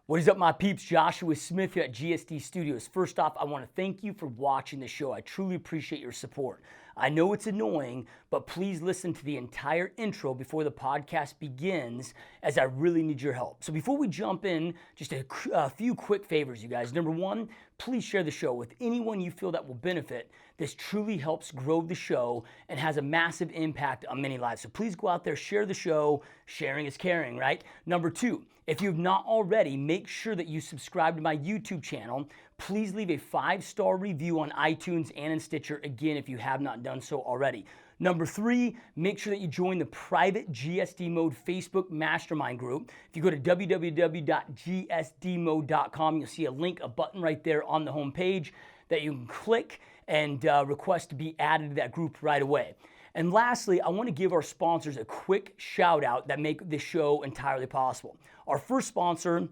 What is up, my peeps? Joshua Smith here at GSD Studios. First off, I want to thank you for watching the show. I truly appreciate your support. I know it's annoying, but please listen to the entire intro before the podcast begins, as I really need your help. So before we jump in, just a few quick favors, you guys. Number one, please share the show with anyone you feel that will benefit. This truly helps grow the show and has a massive impact on many lives. So please go out there, share the show. Sharing is caring, right? Number two, if you have not already, make sure that you subscribe to my YouTube channel. Please leave a 5-star review on iTunes and in Stitcher, again, if you have not done so already. Number three, make sure that you join the private GSD Mode Facebook Mastermind group. If you go to www.gsdmode.com, you'll see a button right there on the home page that you can click and request to be added to that group right away. And lastly, I want to give our sponsors a quick shout out that make this show entirely possible. Our first sponsor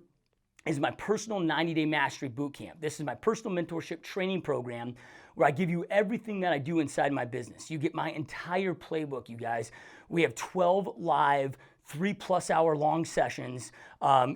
is my personal 90-day mastery bootcamp. This is my personal mentorship training program where I give you everything that I do inside my business. You get my entire playbook, you guys. We have 12 live 3+ hour long sessions.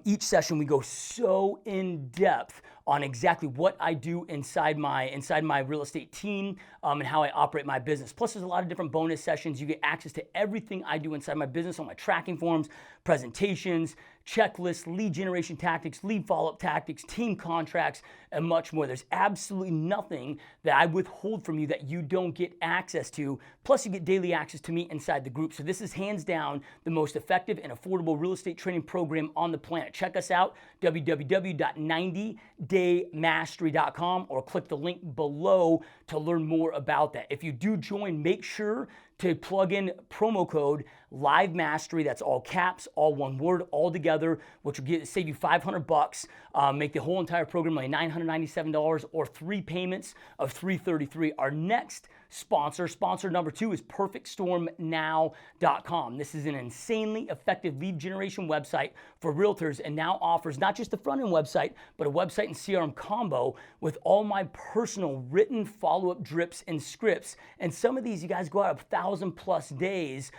Each session we go so in depth on exactly what I do inside my real estate team and how I operate my business. Plus there's a lot of different bonus sessions. You get access to everything I do inside my business on my tracking forms, presentations, checklists, lead generation tactics, lead follow-up tactics, team contracts, and much more. There's absolutely nothing that I withhold from you that you don't get access to. Plus you get daily access to me inside the group. So this is hands down the most effective and affordable real estate training program on the planet. Check us out, www.90daymastery.com, or click the link below to learn more about that. If you do join, make sure to plug in promo code Live Mastery. That's all caps, all one word, all together, which will save you $500. Make the whole entire program like $997, or 3 payments of $333. Our next sponsor number 2, is perfectstormnow.com. This is an insanely effective lead generation website for realtors, and now offers not just the front end website, but a website and CRM combo with all my personal written follow-up drips and scripts. And some of these, you guys, go out 1,000+ days.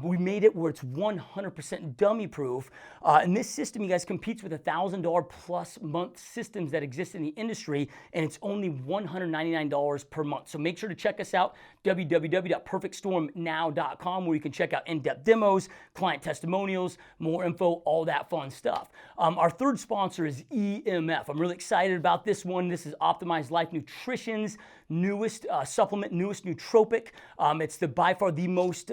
We made it where it's 100% dummy proof. And this system, you guys, competes with $1,000+ month systems that exist in the industry, and it's only $199 per month. So make sure to check us out, www.perfectstormnow.com, where you can check out in-depth demos, client testimonials, more info, all that fun stuff. Our third sponsor is EMF. I'm really excited about this one. This is Optimized Life Nutrition's newest supplement, newest nootropic. It's by far the most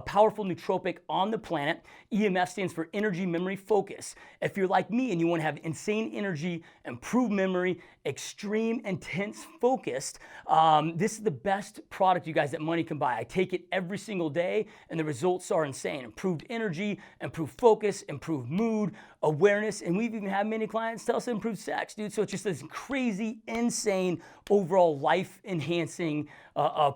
powerful nootropic on the planet. EMF stands for Energy, Memory, Focus. If you're like me and you want to have insane energy, improved memory, extreme, intense, focused, this is the best product, you guys, that money can buy. I take it every single day, and the results are insane. Improved energy, improved focus, improved mood, awareness, and we've even had many clients tell us improved sex, dude. So it's just this crazy, insane, overall life-enhancing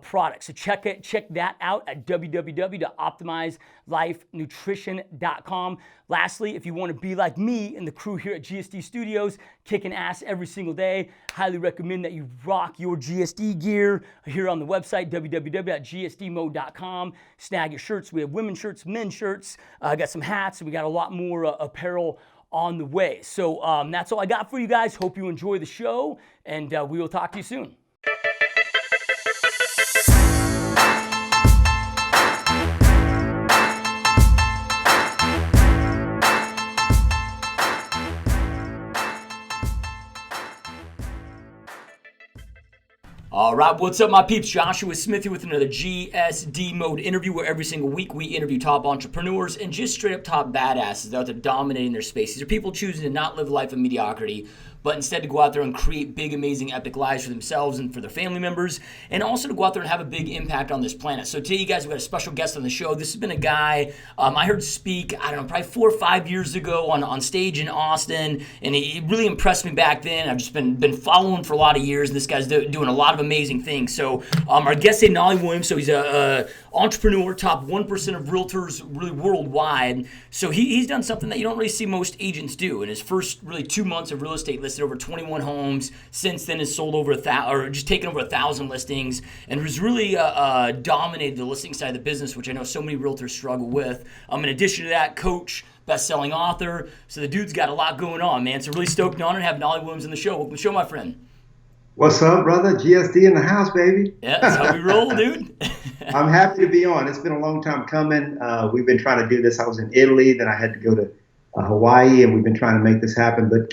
product. So check that out at www.optimizedlifenutrition.com. Lastly, if you want to be like me and the crew here at GSD Studios, kicking ass every single day, highly recommend that you rock your GSD gear here on the website, www.gsdmode.com. Snag your shirts. We have women's shirts, men's shirts. I got some hats, and we got a lot more apparel on the way. So that's all I got for you guys. Hope you enjoy the show, and we will talk to you soon. All right, what's up, my peeps? Joshua Smith here with another GSD Mode interview, where every single week we interview top entrepreneurs and just straight up top badasses out there dominating their space. These are people choosing to not live a life of mediocrity, but instead to go out there and create big, amazing, epic lives for themselves and for their family members, and also to go out there and have a big impact on this planet. So today, you guys, we've got a special guest on the show. This has been a guy I heard speak, I don't know, probably 4 or 5 years ago on stage in Austin, and he really impressed me back then. I've just been following for a lot of years, and this guy's doing a lot of amazing things. So our guest today, Knolly Williams, so he's a entrepreneur, top 1% of realtors really worldwide. So he's done something that you don't really see most agents do. In his first really 2 months of real estate, listed over 21 homes. Since then, has sold over just taken over 1,000 listings, and has really dominated the listing side of the business, which I know so many realtors struggle with. In addition to that, coach, best-selling author. So the dude's got a lot going on, man. So really stoked and honored to have Knolly Williams in the show. Welcome to the show, my friend. What's up, brother? GSD in the house, baby. Yeah, that's how we roll, dude. I'm happy to be on. It's been a long time coming. We've been trying to do this. I was in Italy, then I had to go to Hawaii, and we've been trying to make this happen. But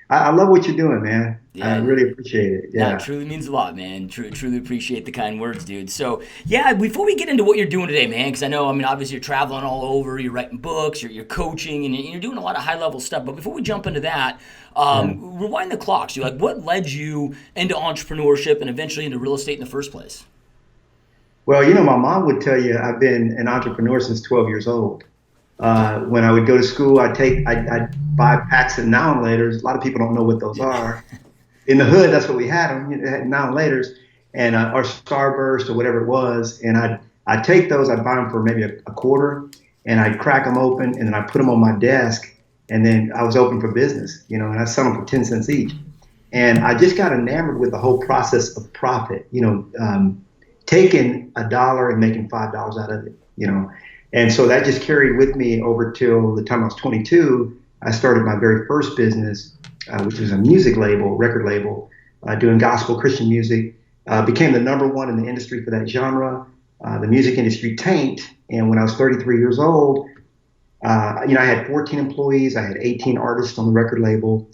I love what you're doing, man. Yeah. I really appreciate it. Yeah, it truly means a lot, man. Truly appreciate the kind words, dude. So, yeah, before we get into what you're doing today, man, because I know, obviously you're traveling all over, you're writing books, you're coaching, and you're doing a lot of high-level stuff. But before we jump into that, rewind the clocks. Like, what led you into entrepreneurship and eventually into real estate in the first place? Well, my mom would tell you I've been an entrepreneur since 12 years old. When I would go to school, I'd buy packs of now and laters. A lot of people don't know what those are. In the hood, that's what we had them. Had now and laters, and or Starburst or whatever it was. And I'd take those. I'd buy them for maybe a quarter, and I'd crack them open, and then I put them on my desk. And then I was open for business, and I sell them for 10 cents each. And I just got enamored with the whole process of profit. Taking $1 and making $5 out of it. And so that just carried with me over till the time I was 22. I started my very first business, which was a music label, record label, doing gospel Christian music. Became the #1 in the industry for that genre. The music industry tanked, and when I was 33 years old, I had 14 employees. I had 18 artists on the record label,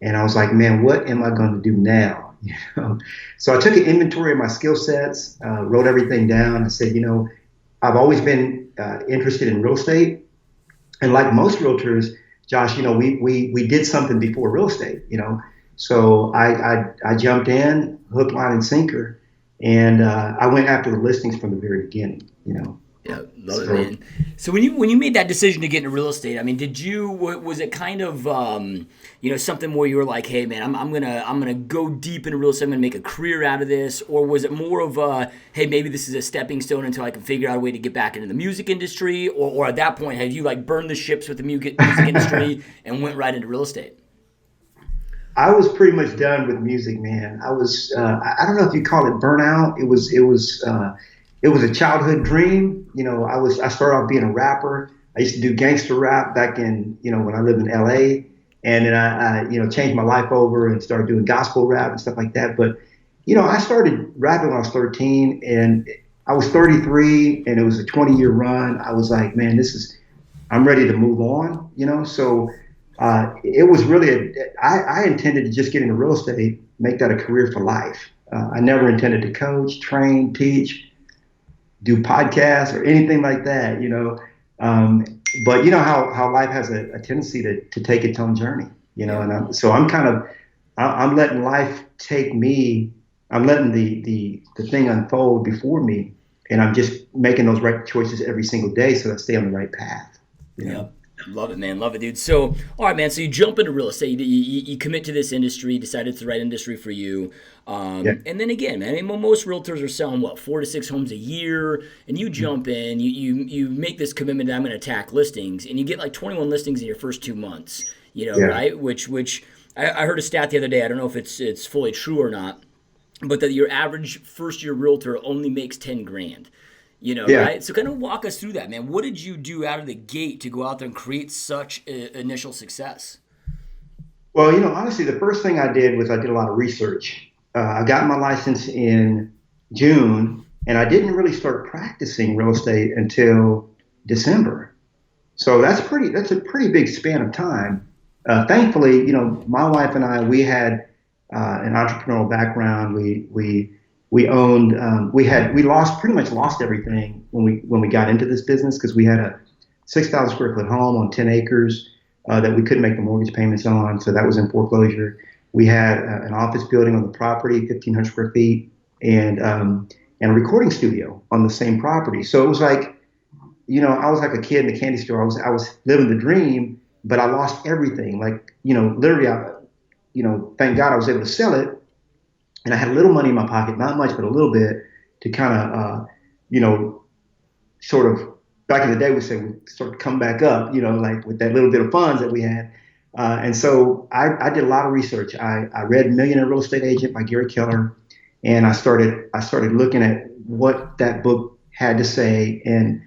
and I was like, man, what am I going to do now? So I took an inventory of my skill sets, wrote everything down, and said, I've always been interested in real estate, and like most realtors, Josh, we did something before real estate, So I jumped in, hook, line, and sinker, and I went after the listings from the very beginning, Yeah, love it, man. So when you made that decision to get into real estate, was it kind of something where you were like, hey man, I'm gonna go deep into real estate, I'm gonna make a career out of this, or was it more of a, hey, maybe this is a stepping stone until I can figure out a way to get back into the music industry, or at that point had you burned the ships with the music industry and went right into real estate? I was pretty much done with music, man. I was I don't know if you call it burnout. It was a childhood dream. I started off being a rapper. I used to do gangster rap back in, when I lived in LA. And then I changed my life over and started doing gospel rap and stuff like that. But, I started rapping when I was 13, and I was 33, and it was a 20-year run. I was like, man, I'm ready to move on, So it was really, I intended to just get into real estate, make that a career for life. I never intended to coach, train, teach, do podcasts or anything like that, but how life has a tendency to take its own journey, and I'm letting life take me. I'm letting the thing unfold before me, and I'm just making those right choices every single day so that I stay on the right path. Yeah. Love it, man. Love it, dude. So, all right, man. So you jump into real estate. You commit to this industry, decide it's the right industry for you. And then again, man, most realtors are selling, 4 to 6 homes a year. And you jump in, you make this commitment that I'm going to attack listings. And you get 21 listings in your first 2 months, right? Which I heard a stat the other day. I don't know if it's fully true or not. But that your average first-year realtor only makes $10,000. Right? So kind of walk us through that, man. What did you do out of the gate to go out there and create such initial success? Well, honestly, the first thing I did was I did a lot of research. I got my license in June, and I didn't really start practicing real estate until December. So that's a pretty big span of time. Thankfully, my wife and I, we had an entrepreneurial background. We owned, pretty much lost everything when we got into this business, because we had a 6,000 square foot home on 10 acres that we couldn't make the mortgage payments on. So that was in foreclosure. We had an office building on the property, 1,500 square feet, and a recording studio on the same property. So it was like, I was like a kid in the candy store. I was living the dream, but I lost everything. Literally, thank God I was able to sell it. and I had a little money in my pocket, not much, but a little bit to kind of, you know, sort of back in the day, we say we sort of come back up, you know, like with that little bit of funds that we had. And so I did a lot of research. I read Millionaire Real Estate Agent by Gary Keller, and I started looking at what that book had to say, and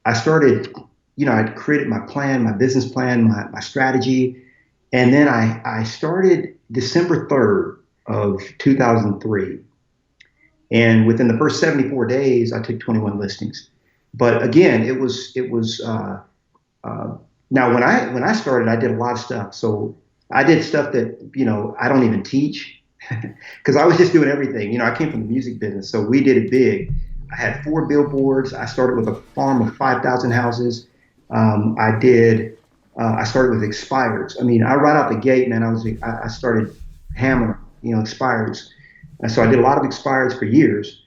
I started, you know, I created my plan, my business plan, my strategy, and then I started December 3rd of 2003, and within the first 74 days, I took 21 listings. But again, it was now when I started, I did a lot of stuff. So I did stuff that, you know, I don't even teach because I was just doing everything. You know, I came from the music business, so we did it big. I had 4 billboards. I started with a farm of 5,000 houses. I did. I started with expireds. I mean, I right out the gate, man. I started hammering, you know, expireds. And so I did a lot of expireds for years.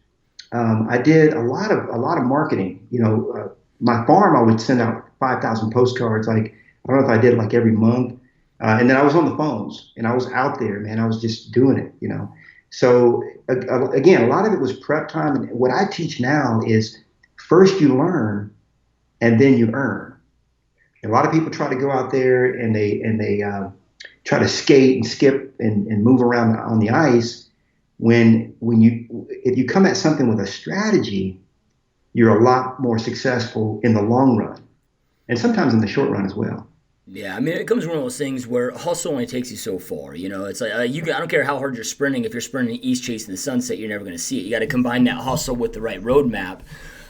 I did a lot of marketing. You know, my farm, I would send out 5,000 postcards. Like, I don't know if I did it like every month. And then I was on the phones and I was out there, man. I was just doing it, you know. So again, a lot of it was prep time. And what I teach now is first you learn and then you earn. A lot of people try to go out there and they try to skate and skip and move around on the ice. If you come at something with a strategy, you're a lot more successful in the long run, and sometimes in the short run as well. Yeah, I mean, it comes from one of those things where hustle only takes you so far. You know, it's like I don't care how hard you're sprinting. If you're sprinting east chasing the sunset, you're never going to see it. You got to combine that hustle with the right roadmap.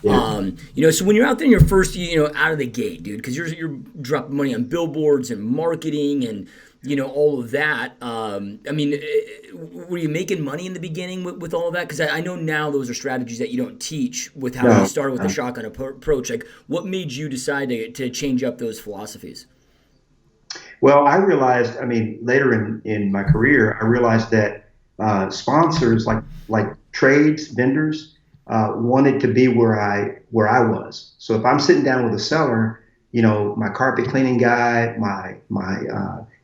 Yeah. You know, so when you're out there in your first, you know, out of the gate, dude, because you're dropping money on billboards and marketing and, you know, all of that. I mean, were you making money in the beginning with all of that? Because I know now those are strategies that you don't teach with how you started with the shotgun approach. Like, what made you decide to change up those philosophies? Well, I realized, I mean, later in my career, I realized that sponsors like trades, vendors, wanted to be where I was. So if I'm sitting down with a seller, you know, my carpet cleaning guy, my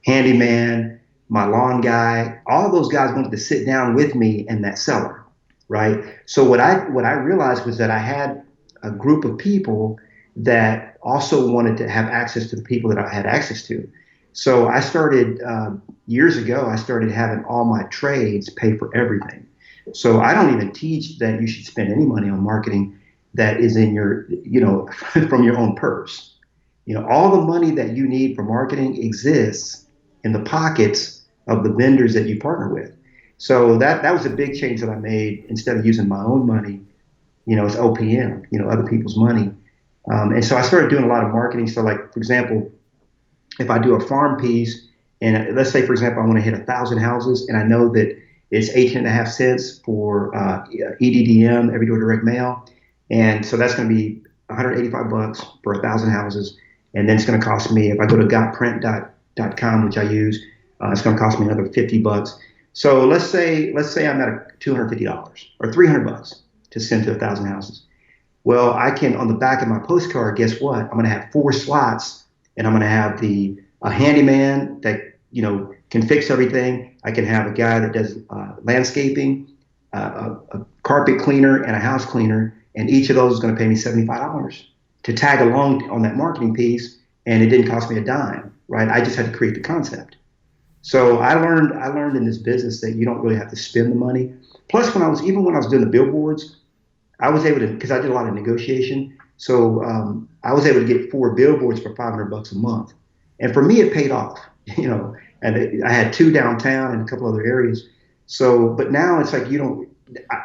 handyman, my lawn guy, all those guys wanted to sit down with me and that seller, right? So what I realized was that I had a group of people that also wanted to have access to the people that I had access to. So I started years ago. I started having all my trades pay for everything. So I don't even teach that you should spend any money on marketing that is in your, you know, from your own purse. You know, all the money that you need for marketing exists in the pockets of the vendors that you partner with. So that was a big change that I made. Instead of using my own money, you know, it's OPM, you know, other people's money. And so I started doing a lot of marketing. So like, for example, if I do a farm piece, and let's say, for example, I want to hit 1,000 houses, and I know that it's 18.5 cents for EDDM, every door direct mail, and so that's going to be $185 for 1,000 houses, and then it's going to cost me, if I go to gotprint.com, which I use, it's going to cost me another $50. So let's say I'm at $250 or $300 to send to 1,000 houses. Well, I can, on the back of my postcard, guess what? I'm going to have 4 slots. And I'm going to have a handyman that, you know, can fix everything. I can have a guy that does landscaping, a carpet cleaner, and a house cleaner. And each of those is going to pay me $75 to tag along on that marketing piece. And it didn't cost me a dime, right? I just had to create the concept. So I learned in this business that you don't really have to spend the money. Plus, when I was doing the billboards, I was able to, because I did a lot of negotiation. So I was able to get 4 billboards for $500 a month, and for me it paid off, you know. And I had 2 downtown and a couple other areas. So, but now it's like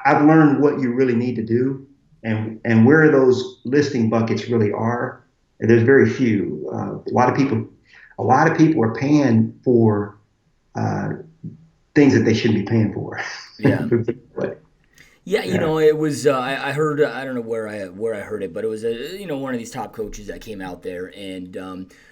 I've learned what you really need to do, and where those listing buckets really are. And there's very few. A lot of people are paying for things that they shouldn't be paying for. Yeah. But, yeah, you know, it was. I heard. I don't know where I heard it, but it was one of these top coaches that came out there and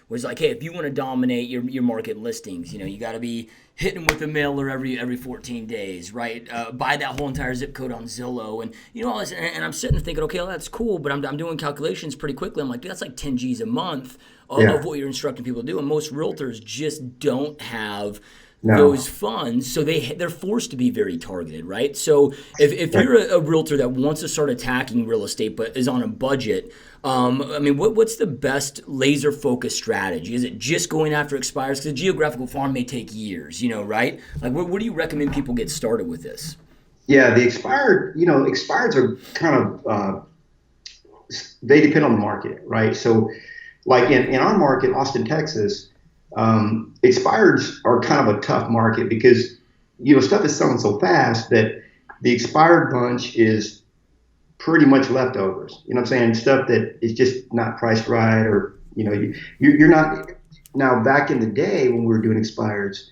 was like, hey, if you want to dominate your market listings, you know, you got to be hitting with a mailer every 14 days, right? Buy that whole entire zip code on Zillow, and you know all this. And I'm sitting there thinking, okay, well, that's cool, but I'm doing calculations pretty quickly. I'm like, dude, that's like 10 G's a month of what you're instructing people to do, and most realtors just don't have No. those funds, so they're forced to be very targeted, right? So if you're a realtor that wants to start attacking real estate but is on a budget, I mean, what's the best laser focused strategy? Is it just going after expires? Because a geographical farm may take years, right? Like, what do you recommend people get started with this? Yeah, the expireds are kind of they depend on the market, right? So, like in our market, Austin, Texas, expireds are kind of a tough market because stuff is selling so fast that the expired bunch is pretty much leftovers. You know what I'm saying? Stuff that is just not priced right, or you're not. Now, back in the day when we were doing expireds,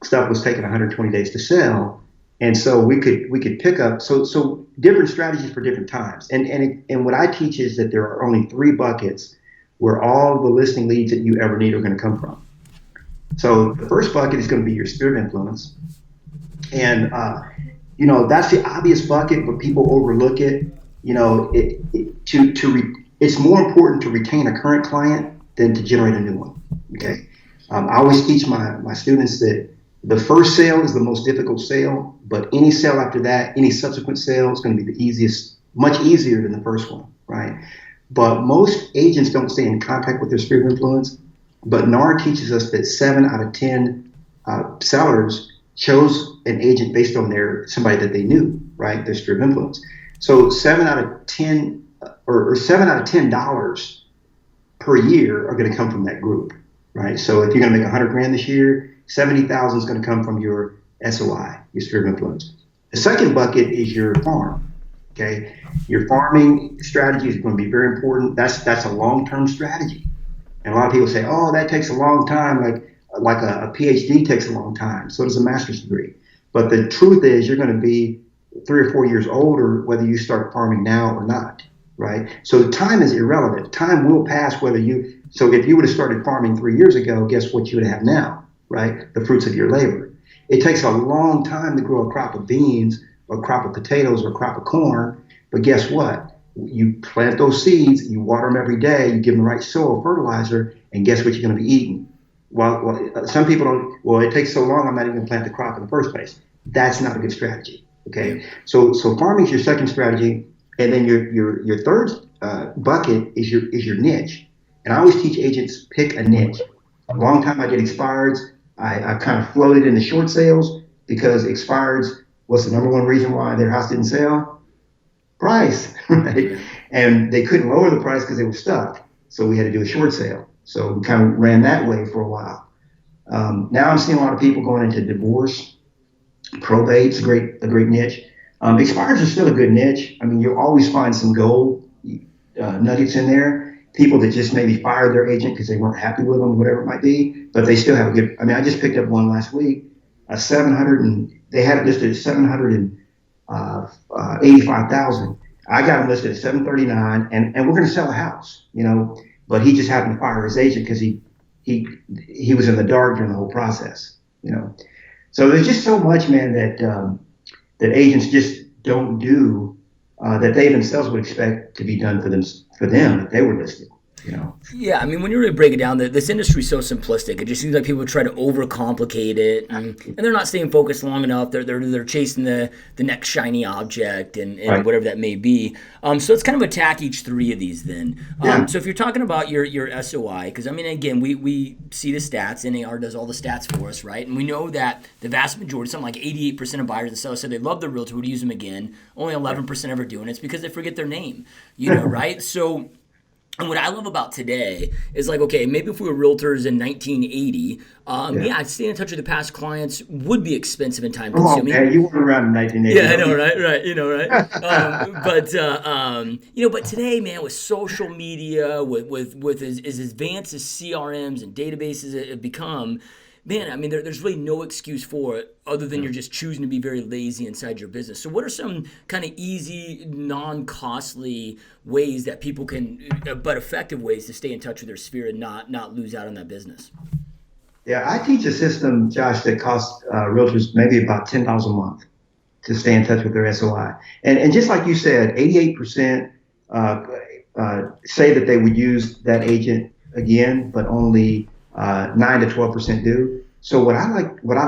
stuff was taking 120 days to sell, and so we could pick up so different strategies for different times. And what I teach is that there are only 3 buckets where all the listing leads that you ever need are going to come from. So the first bucket is going to be your sphere of influence, and that's the obvious bucket, but people overlook it. It's more important to retain a current client than to generate a new one. Okay, I always teach my students that the first sale is the most difficult sale, but any sale after that, any subsequent sale is going to be the easiest, much easier than the first one, right? But most agents don't stay in contact with their sphere of influence. But NAR teaches us that 7 out of 10 sellers chose an agent based on somebody that they knew, right? Their sphere of influence. So 7 out of 10 or $7 out of $10 per year are going to come from that group, right? So if you're going to make 100 grand this year, 70,000 is going to come from your SOI, your sphere of influence. The second bucket is your farm. Okay, your farming strategy is going to be very important. That's a long-term strategy. And a lot of people say, oh, that takes a long time, like a PhD takes a long time. So does a master's degree. But the truth is you're going to be 3 or 4 years older whether you start farming now or not, right? So time is irrelevant. Time will pass so if you would have started farming 3 years ago, guess what you would have now, right? The fruits of your labor. It takes a long time to grow a crop of beans or a crop of potatoes or a crop of corn, but guess what? You plant those seeds, you water them every day, you give them the right soil fertilizer, and guess what you're going to be eating? Well, some people don't, well, it takes so long, I'm not even going to plant the crop in the first place. That's not a good strategy, okay? So farming is your second strategy, and then your third bucket is your niche. And I always teach agents, pick a niche. A long time I did expireds. I kind of floated into short sales because expireds was the number one reason why their house didn't sell. Price, right? And they couldn't lower the price because they were stuck. So we had to do a short sale. So we kind of ran that way for a while. Now I'm seeing a lot of people going into divorce, probate's a great niche. Expireds are still a good niche. I mean, you'll always find some gold nuggets in there. People that just maybe fired their agent because they weren't happy with them, whatever it might be, but they still have a good. I mean, I just picked up one last week, they had it listed at 785,000. I got him listed at 739, and we're going to sell a house, But he just happened to fire his agent because he was in the dark during the whole process, So there's just so much, man, that agents just don't do that they themselves would expect to be done for them if they were listed. Yeah, I mean, when you really break it down, this industry is so simplistic. It just seems like people try to overcomplicate it, and they're not staying focused long enough. They're chasing the next shiny object and right. Whatever that may be. So let's kind of attack each 3 of these then. So if you're talking about your SOI, because I mean, again, we see the stats. NAR does all the stats for us, right? And we know that the vast majority, something like 88% of buyers and sellers said they love the realtor, would use them again. Only 11% ever do, and it's because they forget their name, right? So. And what I love about today is like, okay, maybe if we were realtors in 1980, staying in touch with the past clients would be expensive and time consuming. Oh, man, you weren't around in 1980. Yeah, I know, right? But today, man, with social media, with as advanced as CRMs and databases have become, man, I mean, there's really no excuse for it other than you're just choosing to be very lazy inside your business. So what are some kind of easy, non-costly ways that people can, but effective ways to stay in touch with their sphere and not lose out on that business? Yeah, I teach a system, Josh, that costs realtors maybe about $10 a month to stay in touch with their SOI. And just like you said, 88% say that they would use that agent again, but only 9 to 12% do. So what I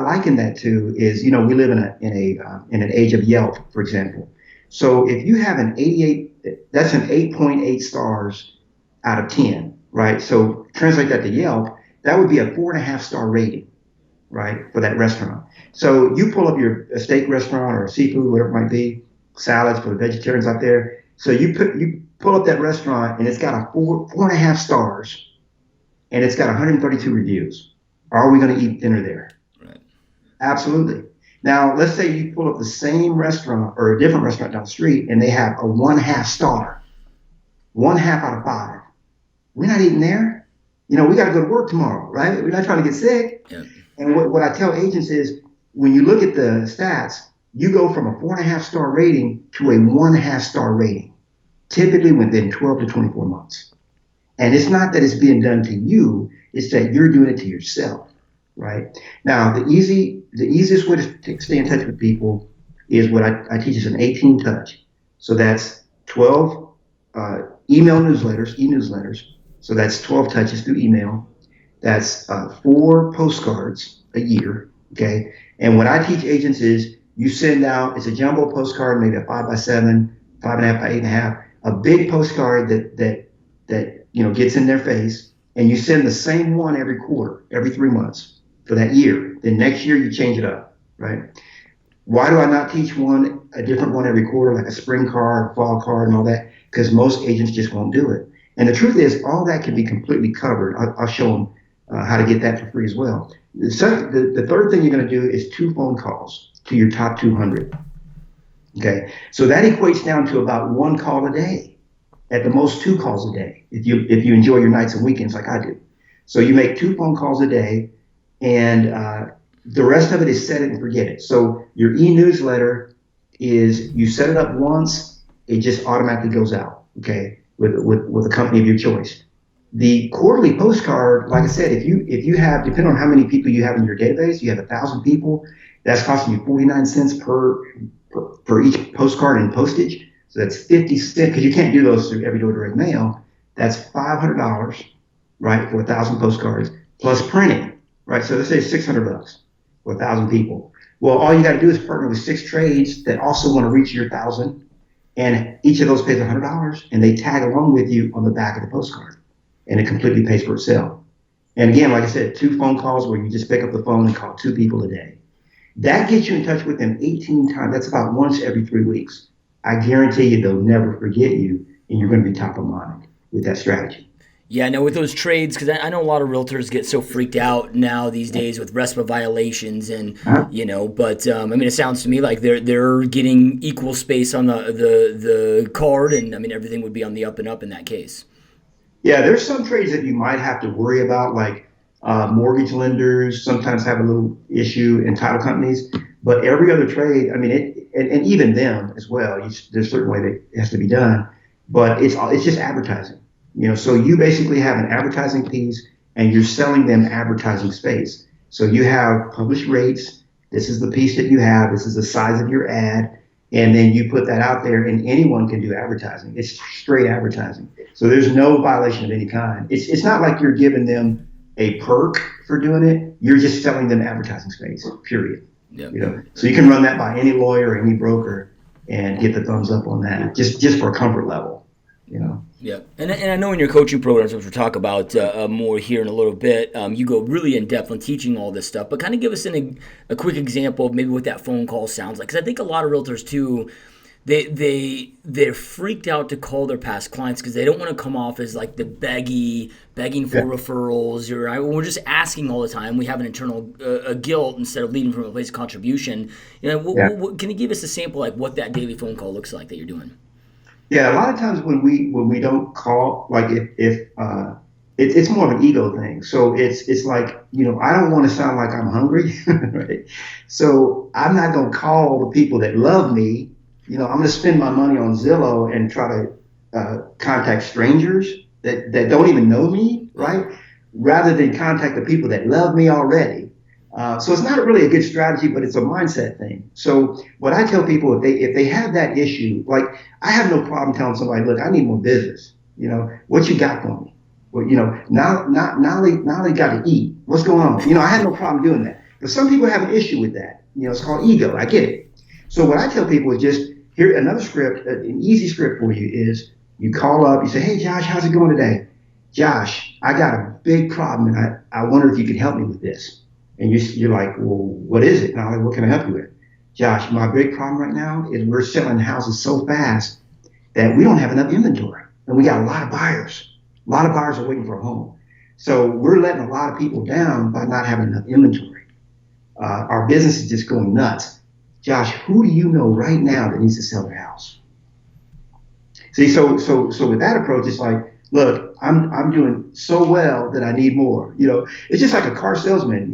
liken that to is, we live in an age of Yelp, for example. So if you have an 88, that's an 8.8 stars out of 10, right? So translate that to Yelp, that would be a 4.5 star rating, right, for that restaurant. So you pull up a steak restaurant or seafood, whatever it might be, salads for the vegetarians out there. So you pull up that restaurant and it's got a 4.5 stars and it's got 132 reviews. Are we going to eat dinner there? Right. Absolutely. Now, let's say you pull up the same restaurant or a different restaurant down the street and they have a 1.5 star, 1/2 out of 5. We're not eating there. We got to go to work tomorrow, right? We're not trying to get sick. Yeah. And what I tell agents is when you look at the stats, you go from a 4.5 star rating to a 1/2 star rating, typically within 12 to 24 months. And it's not that it's being done to you, it's that you're doing it to yourself, right? Now, the easiest way to stay in touch with people is what I teach is an 18 touch. So that's 12 e-newsletters. So that's 12 touches through email. That's 4 postcards a year, okay? And what I teach agents is you send out, it's a jumbo postcard, maybe a 5x7, 5.5 by 8.5, a big postcard that gets in their face, and you send the same one every quarter, every 3 months for that year. Then next year you change it up, right? Why do I not teach a different one every quarter, like a spring card, fall card, and all that? Because most agents just won't do it. And the truth is, all that can be completely covered. I'll show them how to get that for free as well. The third thing you're going to do is 2 phone calls to your top 200. Okay, so that equates down to about 1 call a day, at the most 2 calls a day, if you enjoy your nights and weekends like I do. So you make 2 phone calls a day, and the rest of it is set it and forget it. So your e-newsletter is you set it up once, it just automatically goes out, okay, with a company of your choice. The quarterly postcard, like I said, if you have, depending on how many people you have in your database, you have 1,000 people, that's costing you 49 cents per each postcard and postage. So that's 50 cents, because you can't do those through every door direct mail. That's $500, right, for 1,000 postcards, plus printing, right? So let's say $600 for 1,000 people. Well, all you got to do is partner with 6 trades that also want to reach your 1,000, and each of those pays $100, and they tag along with you on the back of the postcard, and it completely pays for itself. And again, like I said, 2 phone calls where you just pick up the phone and call 2 people a day. That gets you in touch with them 18 times. That's about once every 3 weeks. I guarantee you they'll never forget you, and you're going to be top of mind with that strategy. Yeah, no, with those trades, because I know a lot of realtors get so freaked out now these days with RESPA violations, and but I mean, it sounds to me like they're getting equal space on the card, and I mean, everything would be on the up and up in that case. Yeah, there's some trades that you might have to worry about, like mortgage lenders sometimes have a little issue, and title companies. But every other trade, I mean, and even them as well. There's a certain way that it has to be done, but it's just advertising. So you basically have an advertising piece, and you're selling them advertising space. So you have published rates. This is the piece that you have. This is the size of your ad. And then you put that out there, and anyone can do advertising. It's straight advertising. So there's no violation of any kind. It's not like you're giving them a perk for doing it. You're just selling them advertising space, period. Yep. So you can run that by any lawyer, any broker, and get the thumbs up on that, just for a comfort level. Yeah, and I know in your coaching programs, which we'll talk about more here in a little bit, you go really in depth on teaching all this stuff. But kind of give us a quick example of maybe what that phone call sounds like, because I think a lot of realtors too, they're freaked out to call their past clients because they don't want to come off as like the begging for referrals, or we're just asking all the time. We have an internal guilt instead of leading from a place of contribution. Can you give us a sample like what that daily phone call looks like that you're doing? Yeah, a lot of times when we don't call, like if it's more of an ego thing. So it's like, I don't want to sound like I'm hungry, right? So I'm not going to call the people that love me. I'm going to spend my money on Zillow and try to contact strangers that don't even know me, right? Rather than contact the people that love me already. So it's not really a good strategy, but it's a mindset thing. So what I tell people, if they have that issue, like I have no problem telling somebody, look, I need more business. What you got for me? Well, Knolly got to eat, What's going on? I had no problem doing that. But some people have an issue with that. It's called ego. I get it. So what I tell people is just, here, another script, an easy script for you is you call up, you say, hey, Josh, how's it going today? Josh, I got a big problem, and I wonder if you could help me with this. And you're like, well, what is it? Knolly, what can I help you with? Josh, my big problem right now is we're selling houses so fast that we don't have enough inventory. And we got a lot of buyers. A lot of buyers are waiting for a home. So we're letting a lot of people down by not having enough inventory. Our business is just going nuts. Josh, who do you know right now that needs to sell their house? See, so with that approach, it's like, look, I'm doing so well that I need more. It's just like a car salesman.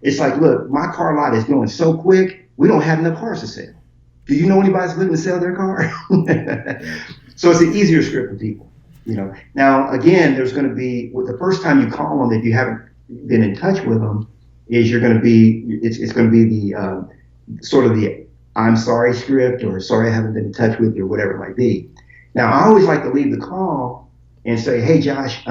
It's like, look, my car lot is going so quick, we don't have enough cars to sell. Do you know anybody that's looking to sell their car? So it's an easier script for people. Now again, there's going to be, the first time you call them, if you haven't been in touch with them, is it's going to be the sort of the I'm sorry script, or sorry I haven't been in touch with you, or whatever it might be. Now, I always like to leave the call and say, hey, Josh,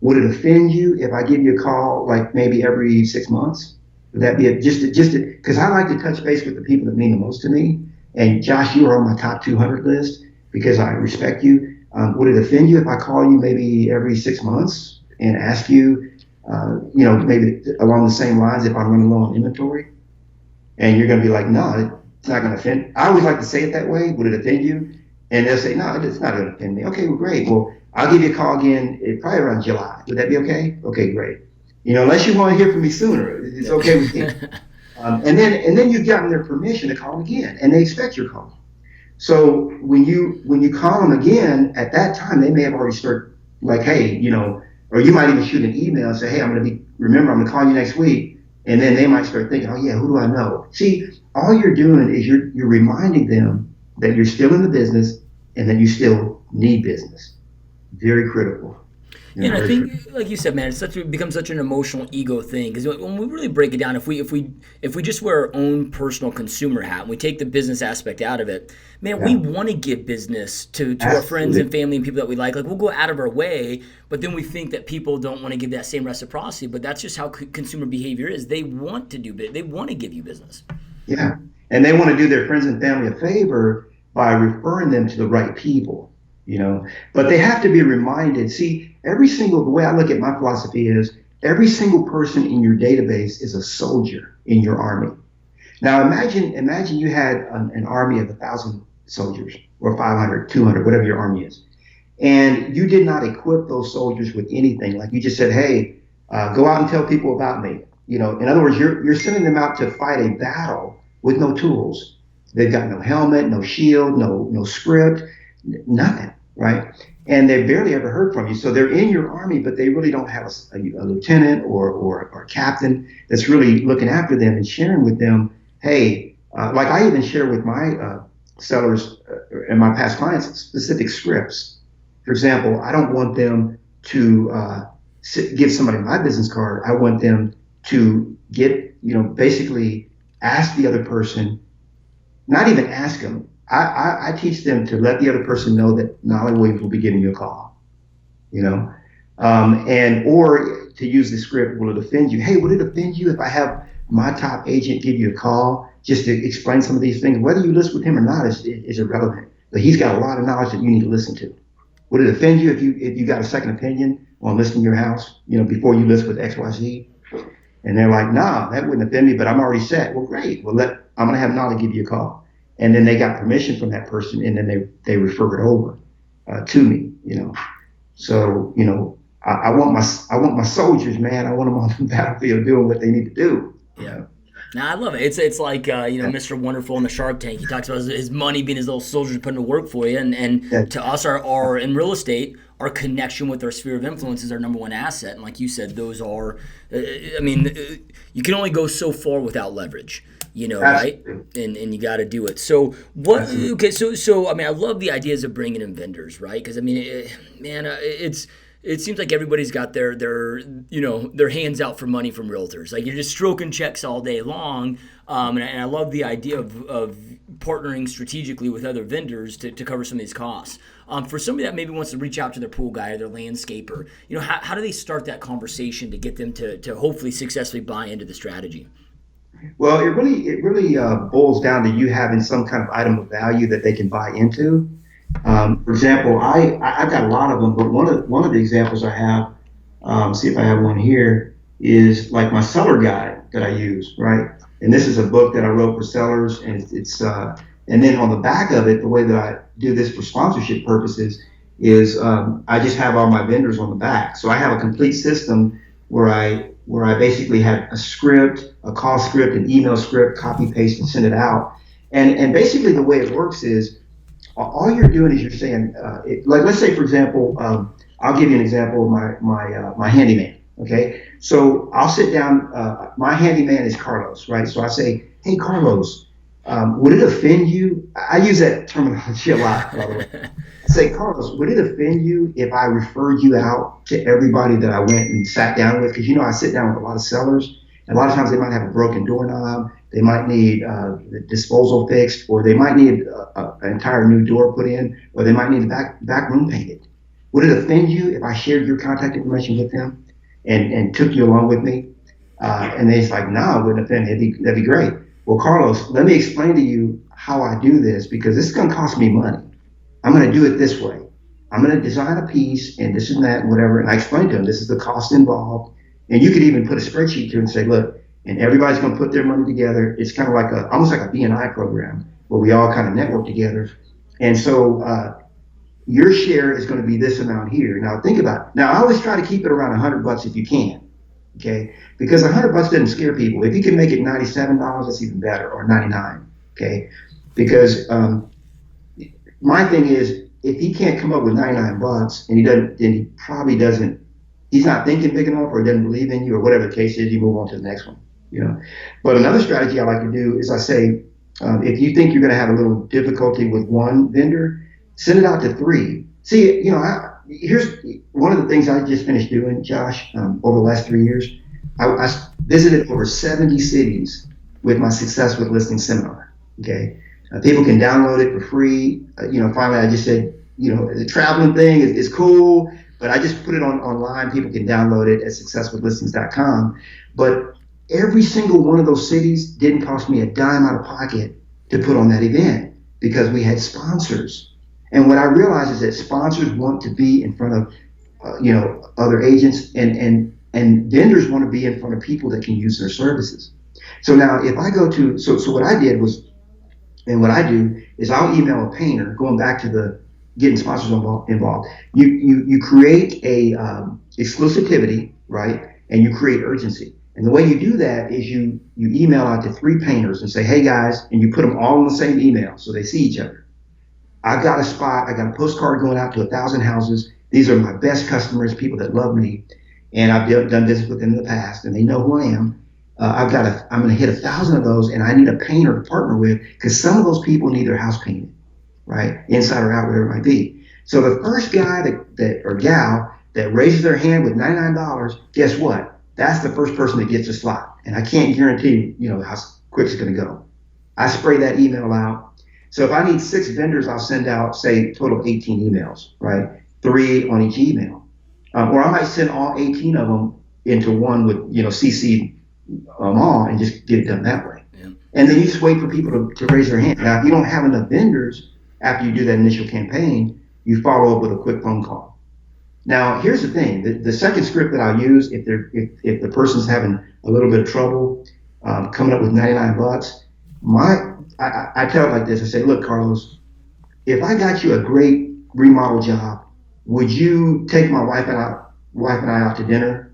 would it offend you if I give you a call like maybe every 6 months? Would that be because I like to touch base with the people that mean the most to me. And Josh, you are on my top 200 list because I respect you. Would it offend you if I call you maybe every 6 months and ask you, maybe along the same lines if I'm running low on inventory? And you're going to be like, no, it's not going to offend. I always like to say it that way. Would it offend you? And they'll say, no, it's not going to offend me. Okay, well, great. Well, I'll give you a call again probably around July. Would that be okay? Okay, great. Unless you want to hear from me sooner, it's okay with me. And then you've gotten their permission to call them again, and they expect your call. So when you call them again, at that time, they may have already started like, hey, or you might even shoot an email and say, hey, I'm going to call you next week. And then they might start thinking, oh yeah, who do I know? See, all you're doing is you're reminding them that you're still in the business and that you still need business. Very critical. And I think, like you said, man, it becomes such an emotional ego thing, because when we really break it down, if we just wear our own personal consumer hat and we take the business aspect out of it, man, we want to give business to our friends and family and people that we like. Like, we'll go out of our way, but then we think that people don't want to give that same reciprocity. But that's just how consumer behavior is. They want to do they want to give you business. Yeah, and they want to do their friends and family a favor by referring them to the right people. But they have to be reminded. See, the way I look at my philosophy is every single person in your database is a soldier in your army. Now imagine you had an army of 1,000 soldiers, or 500, 200, whatever your army is. And you did not equip those soldiers with anything. Like you just said, hey, go out and tell people about me. In other words, you're sending them out to fight a battle with no tools. They've got no helmet, no shield, no script, nothing, right? And they've barely ever heard from you. So they're in your army, but they really don't have a lieutenant or a captain that's really looking after them and sharing with them, hey, like I even share with my sellers and my past clients specific scripts. For example, I don't want them to give somebody my business card. I want them to basically ask the other person, not even ask them. I teach them to let the other person know that Knolly Williams will be giving you a call, or to use the script, will it offend you? Hey, would it offend you if I have my top agent give you a call just to explain some of these things? Whether you list with him or not is irrelevant, but he's got a lot of knowledge that you need to listen to. Would it offend you if you got a second opinion on listing your house, before you list with XYZ? And they're like, nah, that wouldn't offend me, but I'm already set. Well, great. Well, I'm going to have Knolly give you a call. And then they got permission from that person, and then they refer it over to me, So, I want my soldiers, man. I want them on the battlefield doing what they need to do. Yeah. Now, I love it. It's like, Mr. Wonderful in the Shark Tank. He talks about his money being his little soldiers putting to work for you. And to us, our in real estate, our connection with our sphere of influence is our number one asset. And like you said, those are, you can only go so far without leverage. Right? And you got to do it. So what? Okay, so I love the ideas of bringing in vendors, right? Because It seems like everybody's got their hands out for money from realtors. Like you're just stroking checks all day long, and I love the idea of partnering strategically with other vendors to cover some of these costs. For somebody that maybe wants to reach out to their pool guy or their landscaper, how do they start that conversation to get them to hopefully successfully buy into the strategy? Well, it really boils down to you having some kind of item of value that they can buy into. For example, I've got a lot of them, but one of the examples I have, see if I have one here, is like my seller guide that I use, right? And this is a book that I wrote for sellers, and it's and then on the back of it, the way that I do this for sponsorship purposes is I just have all my vendors on the back. So I have a complete system where I basically have a script, a call script, an email script, copy paste and send it out. And basically the way it works is all you're doing is you're saying, like let's say for example, I'll give you an example of my handyman. Okay, so I'll sit down. My handyman is Carlos, right? So I say, hey Carlos, would it offend you? I use that terminology a lot, by the way. I say, Carlos, would it offend you if I referred you out to everybody that I went and sat down with? Because I sit down with a lot of sellers, and a lot of times they might have a broken doorknob, they might need the disposal fixed, or they might need an entire new door put in, or they might need the back room painted. Would it offend you if I shared your contact information with them and took you along with me? And they're like, no, it wouldn't offend me. That'd be great. Well, Carlos, let me explain to you how I do this, because this is going to cost me money. I'm going to do it this way. I'm going to design a piece and this and that and whatever. And I explain to them, this is the cost involved. And you could even put a spreadsheet to it and say, look, and everybody's going to put their money together. It's kind of like almost like a B&I program where we all kind of network together. And so your share is going to be this amount here. Now think about it. Now I always try to keep it around $100 if you can. Okay, because $100 doesn't scare people. If you can make it $97, that's even better, or $99. Okay, because my thing is, if he can't come up with $99 and he doesn't, then he probably doesn't. He's not thinking big enough, or doesn't believe in you, or whatever the case is. You move on to the next one. But another strategy I like to do is I say, if you think you're going to have a little difficulty with one vendor, send it out to 3. See, here's one of the things I just finished doing, Josh, over the last 3 years. I visited over 70 cities with my Success with Listings seminar. Okay, people can download it for free. Finally, I just said, the traveling thing is cool, but I just put it online. People can download it at successwithlistings.com. But every single one of those cities didn't cost me a dime out of pocket to put on that event, because we had sponsors. And what I realized is that sponsors want to be in front of, other agents, and vendors want to be in front of people that can use their services. So now if I go to, so what I did was, and what I do is I'll email a painter, going back to the getting sponsors involved. You create a exclusivity, right? And you create urgency. And the way you do that is you email out to 3 painters and say, hey guys, and you put them all in the same email so they see each other. I've got a spot, I got a postcard going out to 1,000 houses. These are my best customers, people that love me, and I've done business with them in the past, and they know who I am. I'm going to hit 1,000 of those, and I need a painter to partner with, because some of those people need their house painted, right, inside or out, whatever it might be. So the first guy that or gal that raises their hand with $99, guess what? That's the first person that gets a slot, and I can't guarantee how quick it's going to go. I spray that email out. So if I need 6 vendors, I'll send out, say, a total of 18 emails, right? 3 on each email. Or I might send all 18 of them into one with, CC them all, and just get it done that way. Yeah. And then you just wait for people to raise their hand. Now, if you don't have enough vendors after you do that initial campaign, you follow up with a quick phone call. Now, here's the thing. The second script that I'll use if the person's having a little bit of trouble coming up with $99, I tell it like this. I say, look, Carlos, if I got you a great remodel job, would you take my wife and I out to dinner?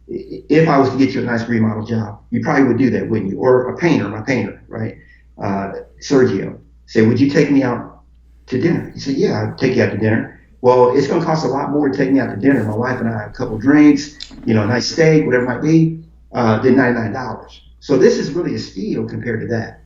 If I was to get you a nice remodel job, you probably would do that, wouldn't you? Or a painter, my painter, right? Sergio, say, would you take me out to dinner? He said, yeah, I'd take you out to dinner. Well, it's going to cost a lot more to take me out to dinner. My wife and I have a couple drinks, a nice steak, whatever it might be, than $99. So this is really a steal compared to that.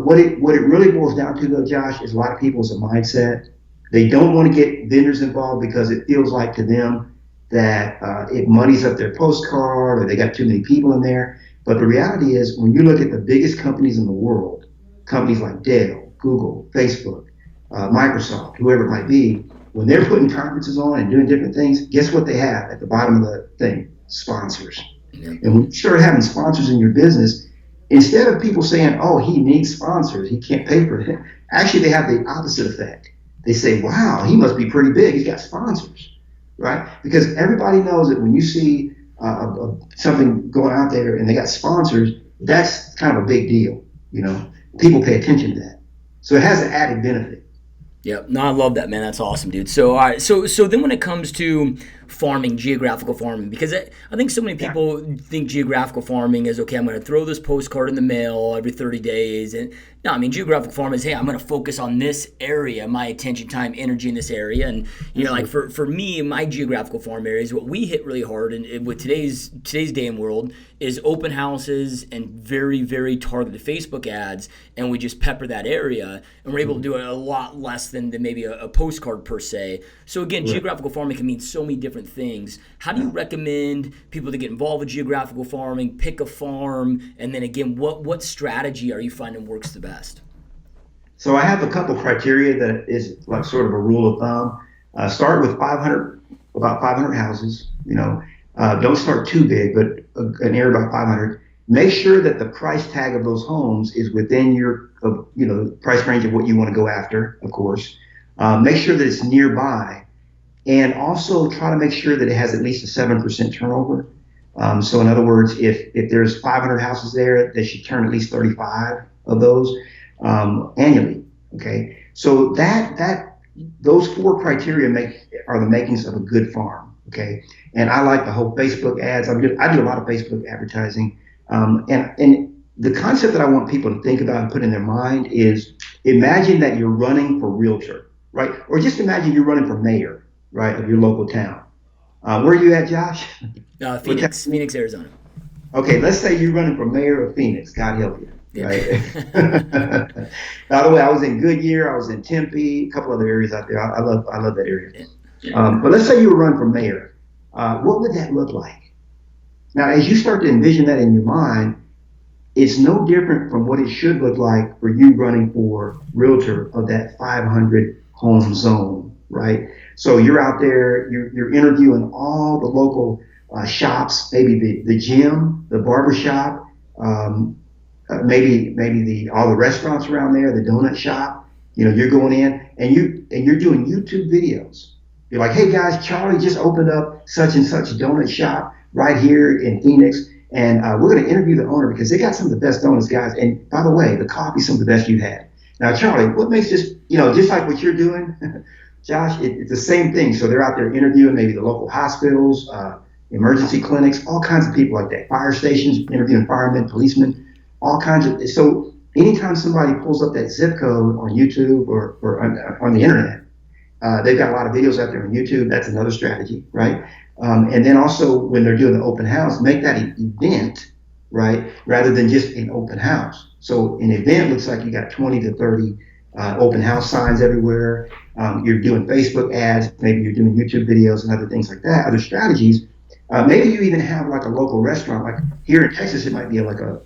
What it really boils down to, though, Josh, is a lot of people is a mindset. They don't want to get vendors involved because it feels like to them that it muddies up their postcard or they got too many people in there. But the reality is, when you look at the biggest companies in the world, companies like Dell, Google, Facebook, Microsoft, whoever it might be, when they're putting conferences on and doing different things, guess what they have at the bottom of the thing? Sponsors. Yeah. And when you start having sponsors in your business, instead of people saying, oh, he needs sponsors, he can't pay for it, actually they have the opposite effect. They say, wow, he must be pretty big, he's got sponsors, right? Because everybody knows that when you see something going out there and they got sponsors, that's kind of a big deal, you know? People pay attention to that. So it has an added benefit. Yeah, no, I love that, man. That's awesome, dude. So, all right, so then when it comes to farming, geographical farming, because I think so many people think geographical farming is, okay, I'm going to throw this postcard in the mail every 30 days. And no, I mean, geographical farming is, hey, I'm going to focus on this area, my attention, time, energy in this area. And, you know, like for me, my geographical farm areas, what we hit really hard and with today's day and world is open houses and very, very targeted Facebook ads. And we just pepper that area and we're able to do it a lot less than maybe a postcard per se. So again, geographical farming can mean so many different things. How do you recommend people to get involved with geographical farming, pick a farm, and then again, what strategy are you finding works the best? So I have a couple criteria that is like sort of a rule of thumb. Start with about 500 houses. You know, don't start too big, but an area about 500. Make sure that the price tag of those homes is within your, price range of what you want to go after, of course. Make sure that it's nearby, and also try to make sure that it has at least a 7% turnover. So in other words, if there's 500 houses there, they should turn at least 35 of those annually. Okay, so those four criteria are the makings of a good farm. Okay, and I like the whole Facebook ads. I do a lot of Facebook advertising, and the concept that I want people to think about and put in their mind is, imagine that you're running for Realtor, right? Or just imagine you're running for mayor, right, of your local town. Where are you at, Josh? Phoenix, Arizona. Okay, let's say you're running for mayor of Phoenix. God help you. Yeah. Right? By the way, I was in Goodyear, I was in Tempe, a couple other areas out there. I love that area. But let's say you were running for mayor. What would that look like? Now, as you start to envision that in your mind, it's no different from what it should look like for you running for Realtor of that 500 home zone, right? So you're out there, you're interviewing all the local shops, maybe the gym, the barber shop, maybe all the restaurants around there, the donut shop. You know, you're going in and you're doing YouTube videos. You're like, hey guys, Charlie just opened up such and such donut shop right here in Phoenix, and we're going to interview the owner because they got some of the best donuts, guys. And by the way, the coffee's some of the best you've had. Now, Charlie, what makes this, just like what you're doing, Josh, it's the same thing. So they're out there interviewing maybe the local hospitals, emergency clinics, all kinds of people like that, fire stations, interviewing firemen, policemen, all kinds of. So anytime somebody pulls up that zip code on YouTube or on the internet, they've got a lot of videos out there on YouTube. That's another strategy, right? And then also when they're doing the open house, make that an event, right? Rather than just an open house. So an event looks like you got 20 to 30 open house signs everywhere. You're doing Facebook ads, maybe you're doing YouTube videos and other things like that, other strategies. Maybe you even have like a local restaurant, like here in Texas, it might be like a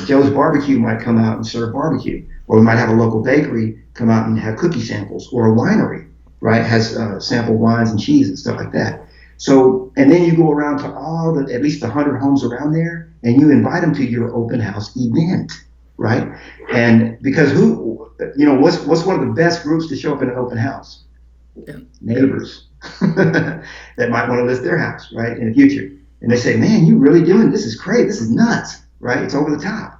Joe's Barbecue might come out and serve barbecue, or we might have a local bakery come out and have cookie samples, or a winery, right, has sample wines and cheese and stuff like that. So, and then you go around to at least 100 homes around there, and you invite them to your open house event, right? And because what's one of the best groups to show up in an open house? Yeah. Neighbors that might want to list their house, right, in the future. And they say, man, you really doing this? Is crazy. This is nuts, right? It's over the top.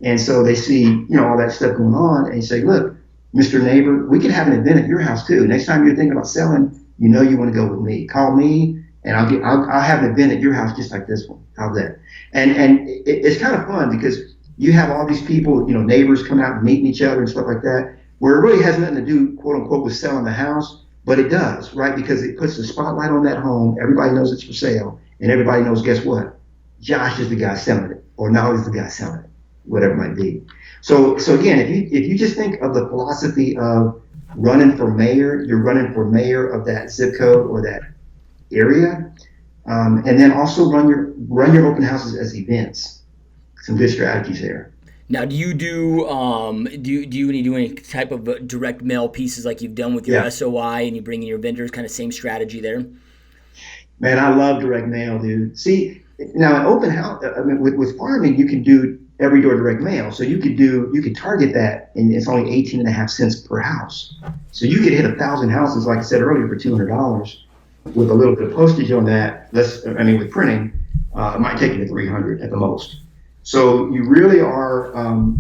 And so they see, all that stuff going on, and you say, look, Mr. Neighbor, we could have an event at your house too. Next time you're thinking about selling, you want to go with me. Call me, and I'll have an event at your house just like this one. How's that? And it's kind of fun because you have all these people, neighbors coming out and meeting each other and stuff like that, where it really has nothing to do, quote unquote, with selling the house, but it does, right? Because it puts the spotlight on that home. Everybody knows it's for sale, and everybody knows, guess what? Josh is the guy selling it, or Knolly's the guy selling it, whatever it might be. So again, if you just think of the philosophy of running for mayor, you're running for mayor of that zip code or that area. And then also run your open houses as events. Some good strategies there. Now, do you do any type of direct mail pieces like you've done with your SOI, and you bring in your vendors? Kind of same strategy there. Man, I love direct mail, dude. See, now an open house, I mean, with farming, you can do every door direct mail. So you could target that, and it's only 18.5 cents per house. So you could hit 1,000 houses, like I said earlier, for $200 with a little bit of postage on that. With printing, it might take you to 300 at the most. So you really are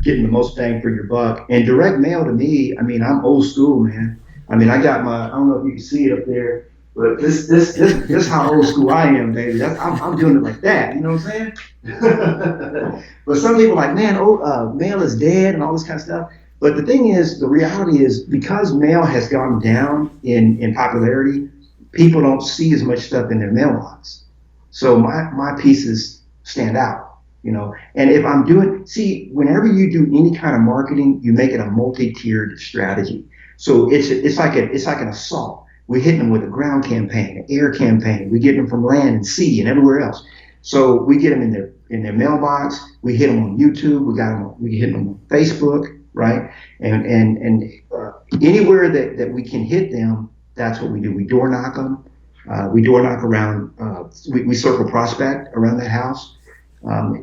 getting the most bang for your buck. And direct mail to me, I mean, I'm old school, man. I mean, I got I don't know if you can see it up there, but this how old school I am, baby. I'm doing it like that. You know what I'm saying? But some people are like, man, mail is dead and all this kind of stuff. But the thing is, the reality is, because mail has gone down in popularity, people don't see as much stuff in their mailbox. So my pieces stand out. And if I'm whenever you do any kind of marketing, you make it a multi-tiered strategy. So it's like an assault. We're hitting them with a ground campaign, an air campaign. We get them from land and sea and everywhere else. So we get them in their mailbox. We hit them on YouTube. We hit them on Facebook, right? And anywhere that we can hit them, that's what we do. We door knock them. We door knock around. We circle prospect around that house. So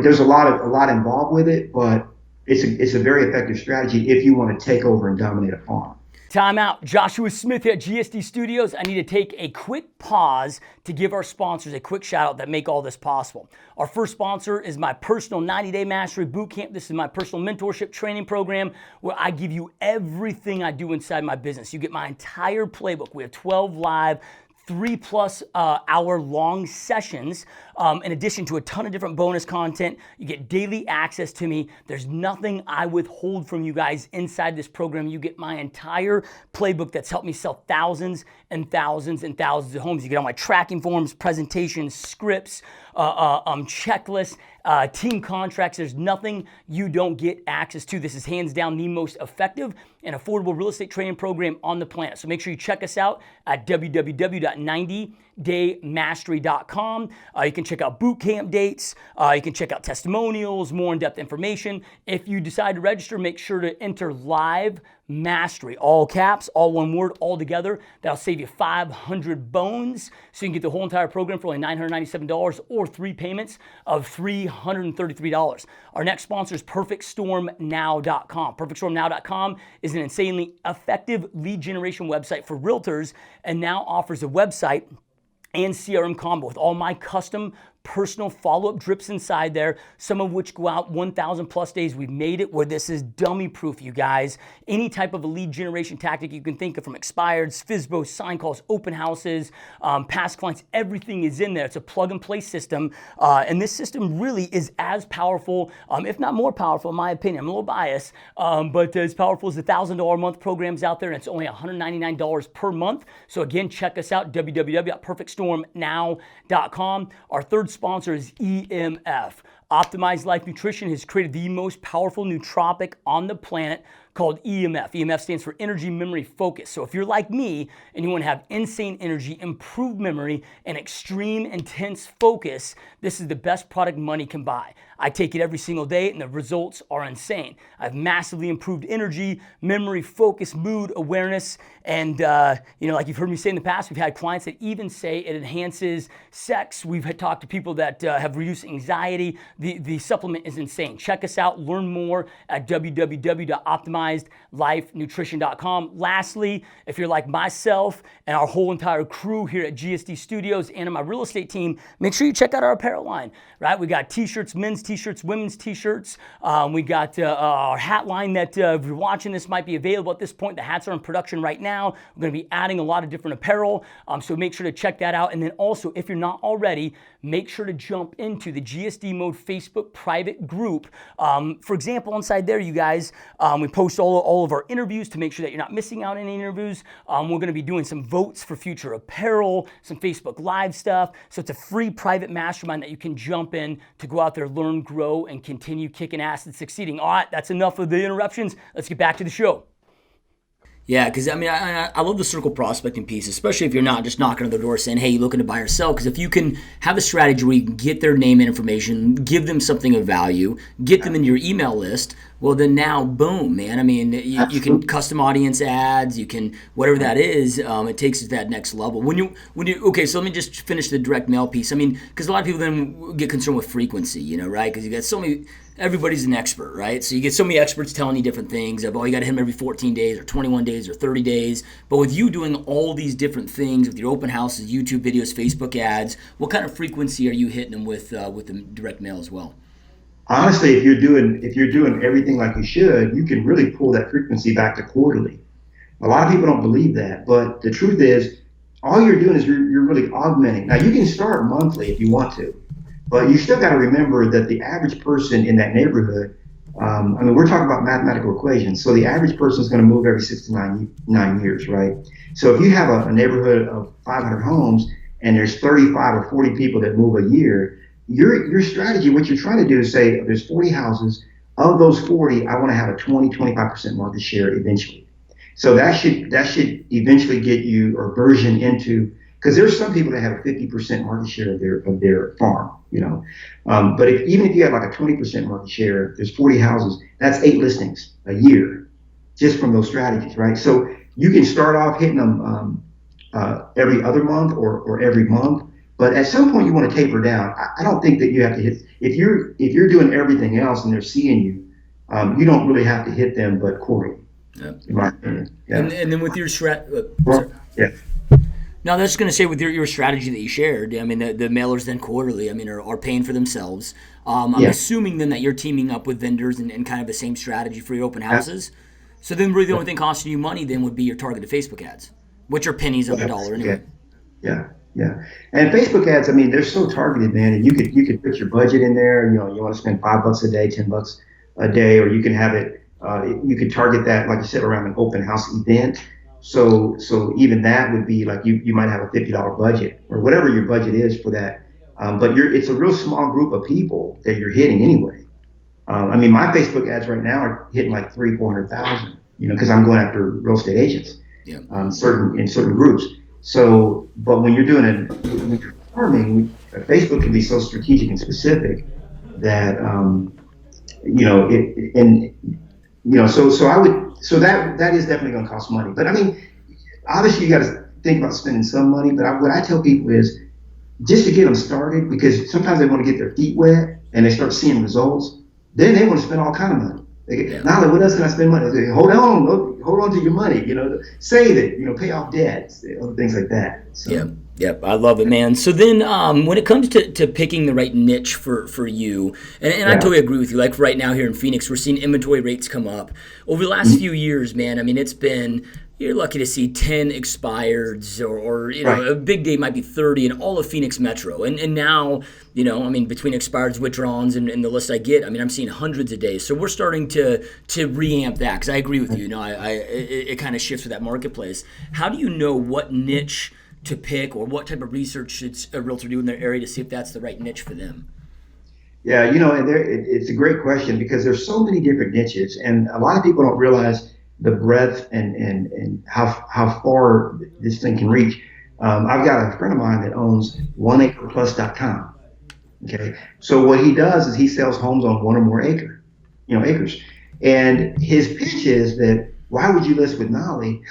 there's a lot involved with it, but it's a very effective strategy if you want to take over and dominate a farm. Time out. Joshua Smith here at GSD Studios. I need to take a quick pause to give our sponsors a quick shout out that make all this possible. Our first sponsor is my personal 90-day mastery bootcamp. This is my personal mentorship training program where I give you everything I do inside my business. You get my entire playbook. We have 12 live 3+ hour long sessions. In addition to a ton of different bonus content, you get daily access to me. There's nothing I withhold from you guys inside this program. You get my entire playbook that's helped me sell thousands and thousands and thousands of homes. You get all my tracking forms, presentations, scripts, checklists, team contracts. There's nothing you don't get access to. This is hands down the most effective and affordable real estate training program on the planet. So make sure you check us out at www.90daymastery.com. You can check out boot camp dates. You can check out testimonials, more in-depth information. If you decide to register, make sure to enter live mastery, all caps, all one word, all together. That'll save you 500 bones. So you can get the whole entire program for only $997 or 3 payments of $333. Our next sponsor is PerfectStormNow.com. PerfectStormNow.com is an insanely effective lead generation website for realtors and now offers a website and CRM combo with all my custom personal follow-up drips inside there, some of which go out 1,000 plus days. We've made it where this is dummy proof, you guys. Any type of a lead generation tactic you can think of, from expireds, FSBO, sign calls, open houses, past clients, everything is in there. It's a plug and play system. And this system really is as powerful, if not more powerful in my opinion. I'm a little biased, but as powerful as the $1,000 a month programs out there, and it's only $199 per month. So again, check us out, www.perfectstormnow.com. Our third sponsor is EMF. Optimized Life Nutrition has created the most powerful nootropic on the planet called EMF. EMF stands for Energy, Memory, Focus. So if you're like me and you want to have insane energy, improved memory, and extreme intense focus, this is the best product money can buy. I take it every single day and the results are insane. I've massively improved energy, memory, focus, mood, awareness, and like you've heard me say in the past, we've had clients that even say it enhances sex. We've had talked to people that have reduced anxiety. The supplement is insane. Check us out. Learn more at www.optimizedlifenutrition.com. Lastly, if you're like myself and our whole entire crew here at GSD Studios and my real estate team, make sure you check out our apparel line, right? We got t-shirts, men's t-shirts, women's t-shirts. We got our hat line that if you're watching this might be available at this point. The hats are in production right now. We're going to be adding a lot of different apparel. So make sure to check that out. And then also, if you're not already, make sure to jump into the GSD Mode Facebook private group. For example, inside there, you guys, we post all of our interviews to make sure that you're not missing out on any interviews. We're going to be doing some votes for future apparel, some Facebook Live stuff. So it's a free private mastermind that you can jump in to go out there, learn, grow, and continue kicking ass and succeeding. All right, that's enough of the interruptions. Let's get back to the show. Yeah, because I mean, I love the circle prospecting piece, especially if you're not just knocking on the door saying, "Hey, you looking to buy or sell?" Because if you can have a strategy where you can get their name and information, give them something of value, get them in your email list, well, then now, boom, man. I mean, you can custom audience ads, you can whatever that is. It takes it to that next level. Okay, so let me just finish the direct mail piece. I mean, because a lot of people then get concerned with frequency, right? Because you got so many. Everybody's an expert, right? So you get so many experts telling you different things of, oh, you got to hit them every 14 days or 21 days or 30 days. But with you doing all these different things with your open houses, YouTube videos, Facebook ads, what kind of frequency are you hitting them with the direct mail as well? Honestly, if you're doing everything like you should, you can really pull that frequency back to quarterly. A lot of people don't believe that, but the truth is, all you're doing is you're really augmenting. Now, you can start monthly if you want to, but you still got to remember that the average person in that neighborhood, I mean, we're talking about mathematical equations. So the average person is going to move every 6 to 9 years, right? So if you have a neighborhood of 500 homes and there's 35 or 40 people that move a year, your strategy, what you're trying to do is say, there's 40 houses. Of those 40, I want to have a 25% market share eventually. So that should eventually get you or version into, because there's some people that have a 50% market share of their farm, But even if you have like a 20% market share, there's 40 houses. That's 8 listings a year, just from those strategies, right? So you can start off hitting them every other month or every month, but at some point you want to taper down. I don't think that you have to hit if you're doing everything else and they're seeing you, you don't really have to hit them, but quarterly. Yeah. In my opinion. Yeah. And then with your Yeah. Now, that's going to say with your strategy that you shared, I mean, the mailers then quarterly, I mean, are paying for themselves. I'm assuming then that you're teaming up with vendors and kind of the same strategy for your open houses. So then really the only thing costing you money then would be your targeted Facebook ads, which are pennies on the dollar anyway. Yeah. And Facebook ads, I mean, they're so targeted, man. And you could put your budget in there. You want to spend $5 a day, $10 a day, or you can have it. You could target that, like you said, around an open house event. So even that would be like you might have a $50 budget or whatever your budget is for that. But it's a real small group of people that you're hitting anyway. I mean, my Facebook ads right now are hitting like 300,000-400,000, because I'm going after real estate agents, in certain groups. So, but when you're doing it, when you're farming, Facebook can be so strategic and specific that, so that is definitely going to cost money. But I mean, obviously you got to think about spending some money. But what I tell people is just to get them started, because sometimes they want to get their feet wet and they start seeing results. Then they want to spend all kind of money. Knolly, what else can I spend money? Say, hold on to your money. Save it. Pay off debts, things like that. So. Yep, I love it, man. So then when it comes to picking the right niche for you, and I totally agree with you. Like right now here in Phoenix, we're seeing inventory rates come up. Over the last few years, man, I mean, it's been, you're lucky to see 10 expireds or a big day might be 30 in all of Phoenix Metro. And now, I mean, between expireds, withdrawals, and the list I get, I mean, I'm seeing hundreds a day. So we're starting to reamp that, because I agree with you. It kind of shifts with that marketplace. How do you know what niche to pick, or what type of research should a realtor do in their area to see if that's the right niche for them? Yeah, it's a great question, because there's so many different niches, and a lot of people don't realize the breadth and how far this thing can reach. I've got a friend of mine that owns oneacreplus.com. Okay, so what he does is he sells homes on 1 or more acres, and his pitch is that why would you list with Knolly,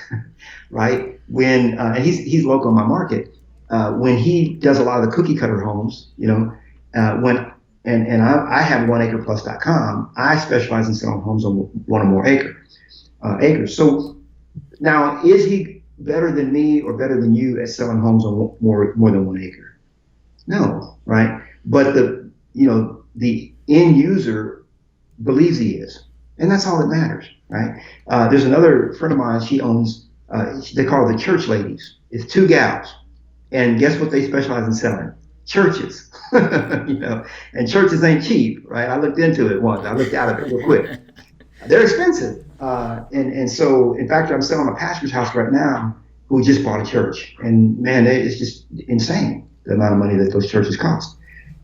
right? When and he's local in my market, when he does a lot of the cookie cutter homes, I have oneacreplus.com. I specialize in selling homes on 1 or more acres. So now, is he better than me or better than you at selling homes on more than 1 acre? No, right? But the end user believes he is, and that's all that matters, right? There's another friend of mine. She owns. They call it the church ladies. It's 2 gals, and guess what they specialize in selling? Churches. And churches ain't cheap, right? I looked into it once. I looked out of it real quick. They're expensive, and so in fact, I'm selling a pastor's house right now who just bought a church, and man, it's just insane the amount of money that those churches cost.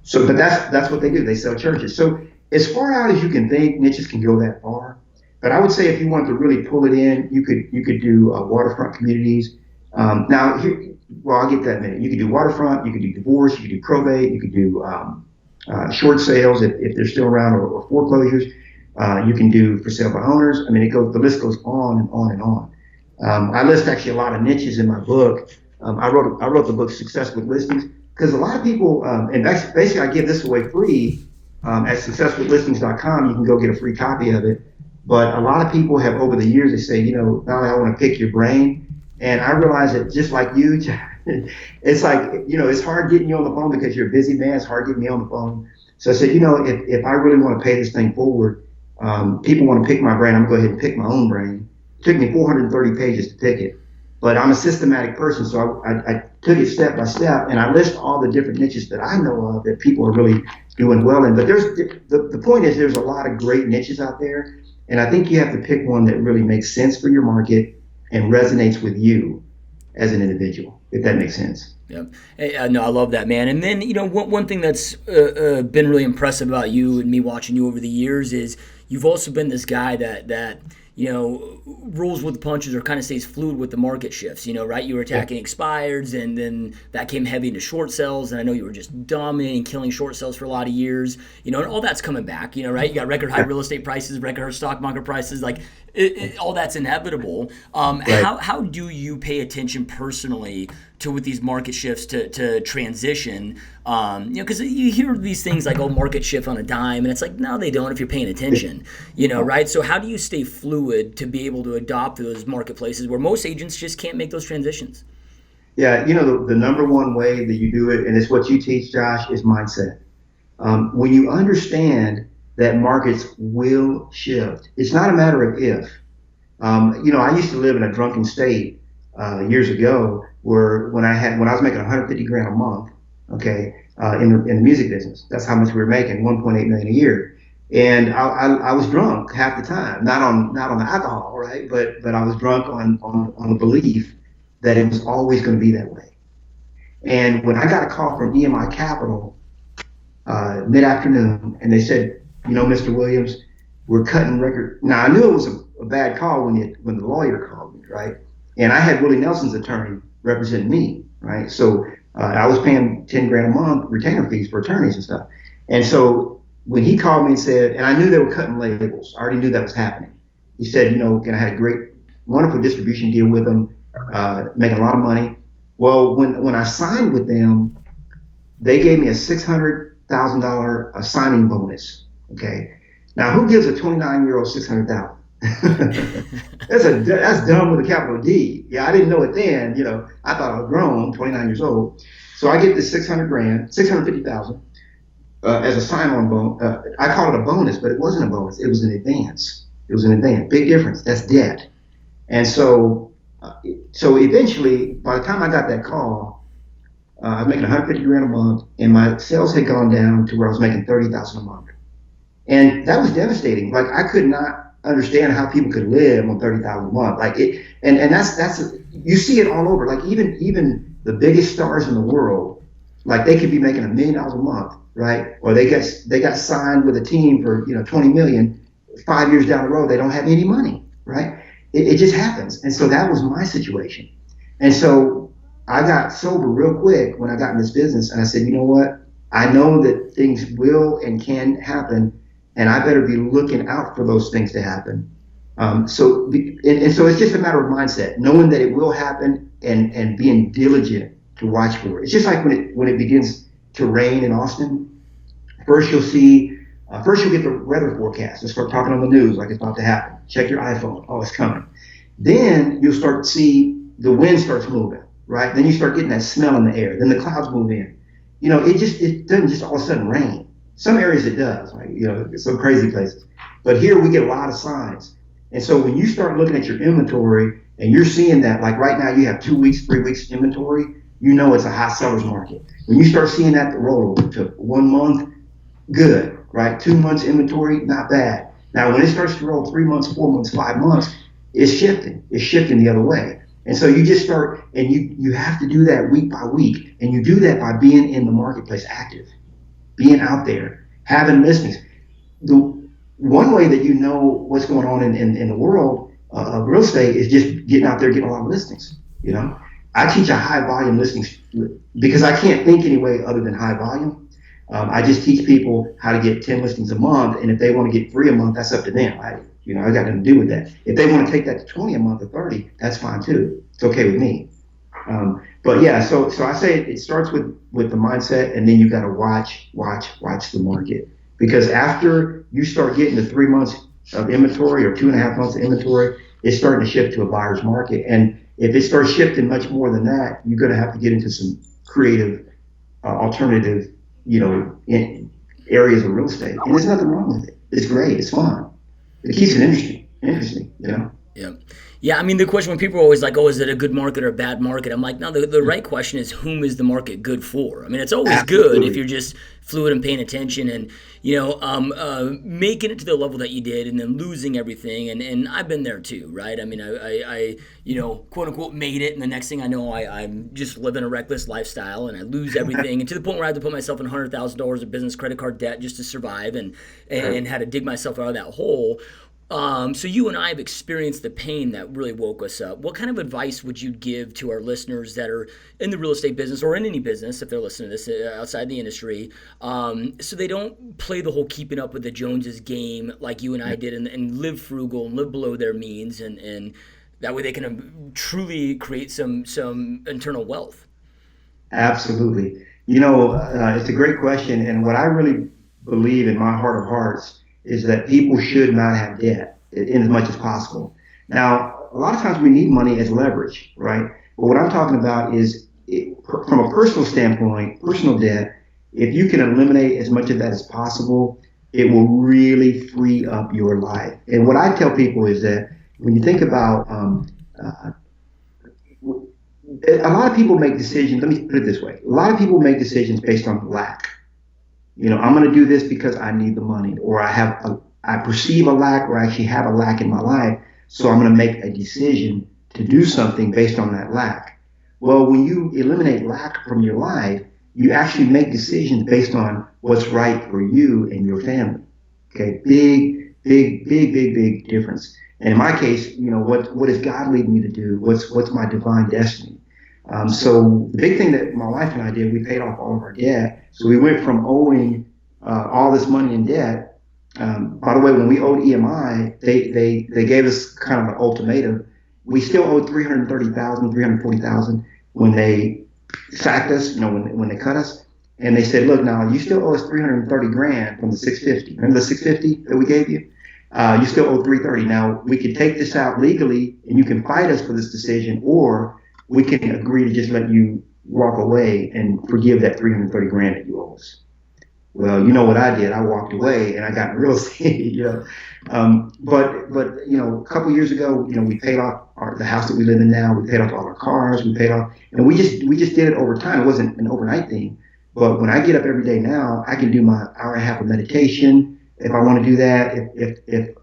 So, but that's what they do. They sell churches. So as far out as you can think, niches can go that far. But I would say if you want to really pull it in, you could do waterfront communities. Now, here, well, I'll get that in a minute. You could do waterfront, you could do divorce, you could do probate, you could do short sales if they're still around, or foreclosures. You can do for sale by owners. I mean, the list goes on and on and on. I list actually a lot of niches in my book. I wrote the book Success with Listings because a lot of people, and basically I give this away free at successwithlistings.com. You can go get a free copy of it. But a lot of people have over the years, they say, Knolly, I want to pick your brain. And I realize that just like you, it's like, it's hard getting you on the phone because you're a busy man. It's hard getting me on the phone. So I said, if I really want to pay this thing forward, people want to pick my brain, I'm going to go ahead and pick my own brain. It took me 430 pages to pick it. But I'm a systematic person, so I took it step by step, and I list all the different niches that I know of that people are really doing well in. But the point is there's a lot of great niches out there, and I think you have to pick one that really makes sense for your market and resonates with you as an individual, if that makes sense. Yeah, no, I love that, man. And then, one thing that's been really impressive about you and me watching you over the years is you've also been this guy that rolls with the punches or kind of stays fluid with the market shifts, right? You were attacking expireds, and then that came heavy into short sales. And I know you were just dominating, killing short sales for a lot of years, and all that's coming back, right? You got record high real estate prices, record high stock market prices, like all that's inevitable. Right. How do you pay attention personally to with these market shifts to transition? Because you hear these things like, oh, market shift on a dime, and it's like, no, they don't if you're paying attention, right? So how do you stay fluid to be able to adopt those marketplaces where most agents just can't make those transitions? Yeah, the number one way that you do it, and it's what you teach, Josh, is mindset. When you understand that markets will shift, it's not a matter of if. I used to live in a drunken state years ago where when I was making 150 grand a month, in the music business, that's how much we were making, 1.8 million a year. And I was drunk half the time, not on the alcohol, right? But I was drunk on the belief that it was always going to be that way. And when I got a call from EMI Capital mid-afternoon, and they said, Mr. Williams, we're cutting record. Now I knew it was a bad call when the lawyer called me, right? And I had Willie Nelson's attorney representing me, right? So I was paying 10 grand a month retainer fees for attorneys and stuff. And so when he called me and said, and I knew they were cutting labels, I already knew that was happening. He said, I had a wonderful distribution deal with them, making a lot of money. Well, when I signed with them, they gave me a $600,000 signing bonus. Okay. Now, who gives a 29-year-old $600,000? That's dumb with a capital D. Yeah, I didn't know it then. I thought I was grown, 29 years old. So I get this $650,000 as a sign-on bonus. I call it a bonus, but it wasn't a bonus. It was an advance. Big difference. That's debt. And so eventually, by the time I got that call, I was making 150 grand a month, and my sales had gone down to where I was making 30,000 a month. And that was devastating. Like, I could not understand how people could live on 30,000 a month. Like it, and that's you see it all over. Like even the biggest stars in the world, like they could be making $1 million a month, right? Or they got signed with a team for 20 million. 5 years down the road, they don't have any money, right? It just happens. And so that was my situation. And so I got sober real quick when I got in this business, and I said, you know what? I know that things will and can happen, and I better be looking out for those things to happen. So it's just a matter of mindset, knowing that it will happen and being diligent to watch for it. It's just like when it begins to rain in Austin. First you'll get the weather forecast and start talking on the news like it's about to happen. Check your iPhone. Oh, it's coming. Then you'll start to see the wind starts moving, right? Then you start getting that smell in the air. Then the clouds move in. It doesn't just all of a sudden rain. Some areas it does, like, some crazy places. But here we get a lot of signs. And so when you start looking at your inventory and you're seeing that, like right now you have 2 weeks, 3 weeks inventory, it's a hot seller's market. When you start seeing that roll over to 1 month, good, right? 2 months inventory, not bad. Now when it starts to roll 3 months, 4 months, 5 months, it's shifting. It's shifting the other way. And so you just start, and you have to do that week by week. And you do that by being in the marketplace active, being out there, having listings. one way that you know what's going on in the world of real estate is just getting out there, getting a lot of listings. You know, I teach a high volume listings because I can't think any way other than high volume. I just teach people how to get 10 listings a month, and if they want to get 3 a month, that's up to them. I got nothing to do with that. If they want to take that to 20 a month or 30, that's fine too. It's okay with me. But yeah, so I say it starts with the mindset, and then you got to watch the market, because after you start getting to 3 months of inventory or 2.5 months of inventory, it's starting to shift to a buyer's market. And if it starts shifting much more than that, you're going to have to get into some creative, alternative, in areas of real estate. And there's nothing wrong with it. It's great. It's fun. It keeps it interesting. Yeah. Yeah, I mean, the question when people are always like, oh, is it a good market or a bad market? I'm like, no, the right question is, whom is the market good for? I mean, it's always good if you're just fluid and paying attention and, making it to the level that you did and then losing everything. And I've been there too, right? I mean, I quote unquote made it. And the next thing I know, I'm just living a reckless lifestyle and I lose everything. And to the point where I had to put myself in $100,000 of business credit card debt just to survive and had to dig myself out of that hole. So you and I have experienced the pain that really woke us up. What kind of advice would you give to our listeners that are in the real estate business or in any business, if they're listening to this outside the industry, so they don't play the whole keeping up with the Joneses game like you and I did and live frugal and live below their means and that way they can truly create some internal wealth? Absolutely. It's a great question. And what I really believe in my heart of hearts is that people should not have debt in as much as possible. Now, a lot of times we need money as leverage, right? But what I'm talking about is from a personal standpoint, personal debt, if you can eliminate as much of that as possible, it will really free up your life. And what I tell people is that when you think about, a lot of people make decisions, let me put it this way, a lot of people make decisions based on lack. I'm going to do this because I need the money, or I perceive a lack, or I actually have a lack in my life. So I'm going to make a decision to do something based on that lack. Well, when you eliminate lack from your life, you actually make decisions based on what's right for you and your family. Okay. Big difference. And in my case, what does God lead me to do? What's my divine destiny? So the big thing that my wife and I did, we paid off all of our debt. So we went from owing all this money in debt. By the way, when we owed EMI, they gave us kind of an ultimatum. We still owed $330,000, $340,000 when they sacked us, when they cut us. And they said, look, now you still owe us $330,000 from the 650. Remember the 650 that we gave you? You still owe 330. Now we could take this out legally and you can fight us for this decision, or we can agree to just let you walk away and forgive that $330,000 that you owe us. Well, you know what I did? I walked away and I got in real estate. But a couple years ago, we paid off the house that we live in now. We paid off all our cars. We paid off, and we just did it over time. It wasn't an overnight thing. But when I get up every day now, I can do my hour and a half of meditation if I want to do that. If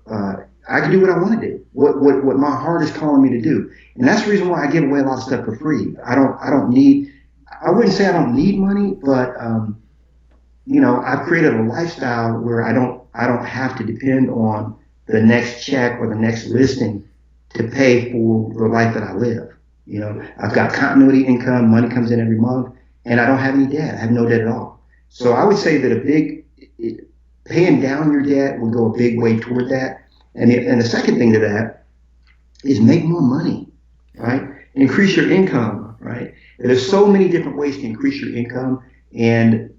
I can do what I want to do, what my heart is calling me to do, and that's the reason why I give away a lot of stuff for free. I wouldn't say I don't need money, but I've created a lifestyle where I don't have to depend on the next check or the next listing to pay for the life that I live. I've got continuity income, money comes in every month, and I don't have any debt. I have no debt at all. So I would say that paying down your debt will go a big way toward that. And the second thing to that is make more money, right? Increase your income, right? There's so many different ways to increase your income, and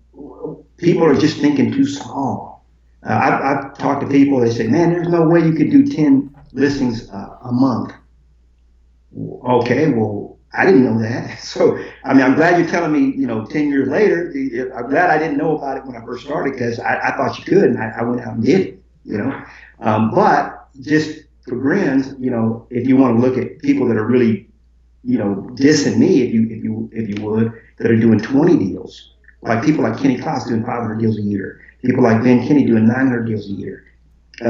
people are just thinking too small. I've talked to people, they say, man, there's no way you could do 10 listings a month. Okay, well, I didn't know that. So, I'm glad you're telling me, 10 years later. I'm glad I didn't know about it when I first started, because I thought you could, and I went out and did it, But just for grins, if you want to look at people that are really, dissing me, if you would, that are doing 20 deals, like people like Kenny Klaus doing 500 deals a year, people like Ben Kinney doing 900 deals a year,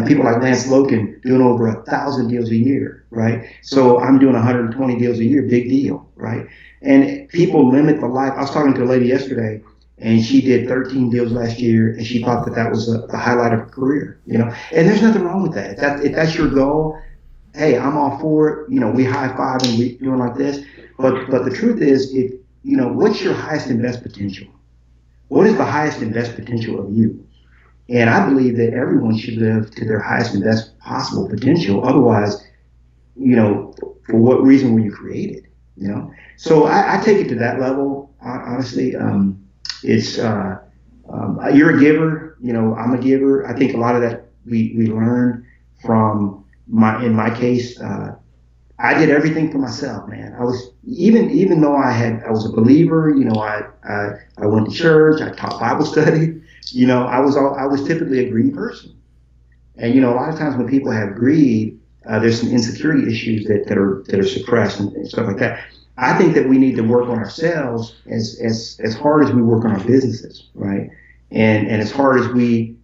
people like Lance Logan doing over 1,000 deals a year, right? So I'm doing 120 deals a year, big deal, right? And people limit the life. I was talking to a lady yesterday, and she did 13 deals last year, and she thought that that was the highlight of her career. And there's nothing wrong with that. If that's your goal, hey, I'm all for it. We high five and we doing like this. But the truth is, if what's your highest and best potential? What is the highest and best potential of you? And I believe that everyone should live to their highest and best possible potential. Otherwise, for what reason were you created? So I take it to that level. Honestly, it's you're a giver. I'm a giver. I think a lot of that we learn from in my case. I did everything for myself, man. I was even though I was a believer. I went to church. I taught Bible study. I was typically a greedy person, and a lot of times when people have greed, there's some insecurity issues that are suppressed and stuff like that. I think that we need to work on ourselves as hard as we work on our businesses, right? And as hard as we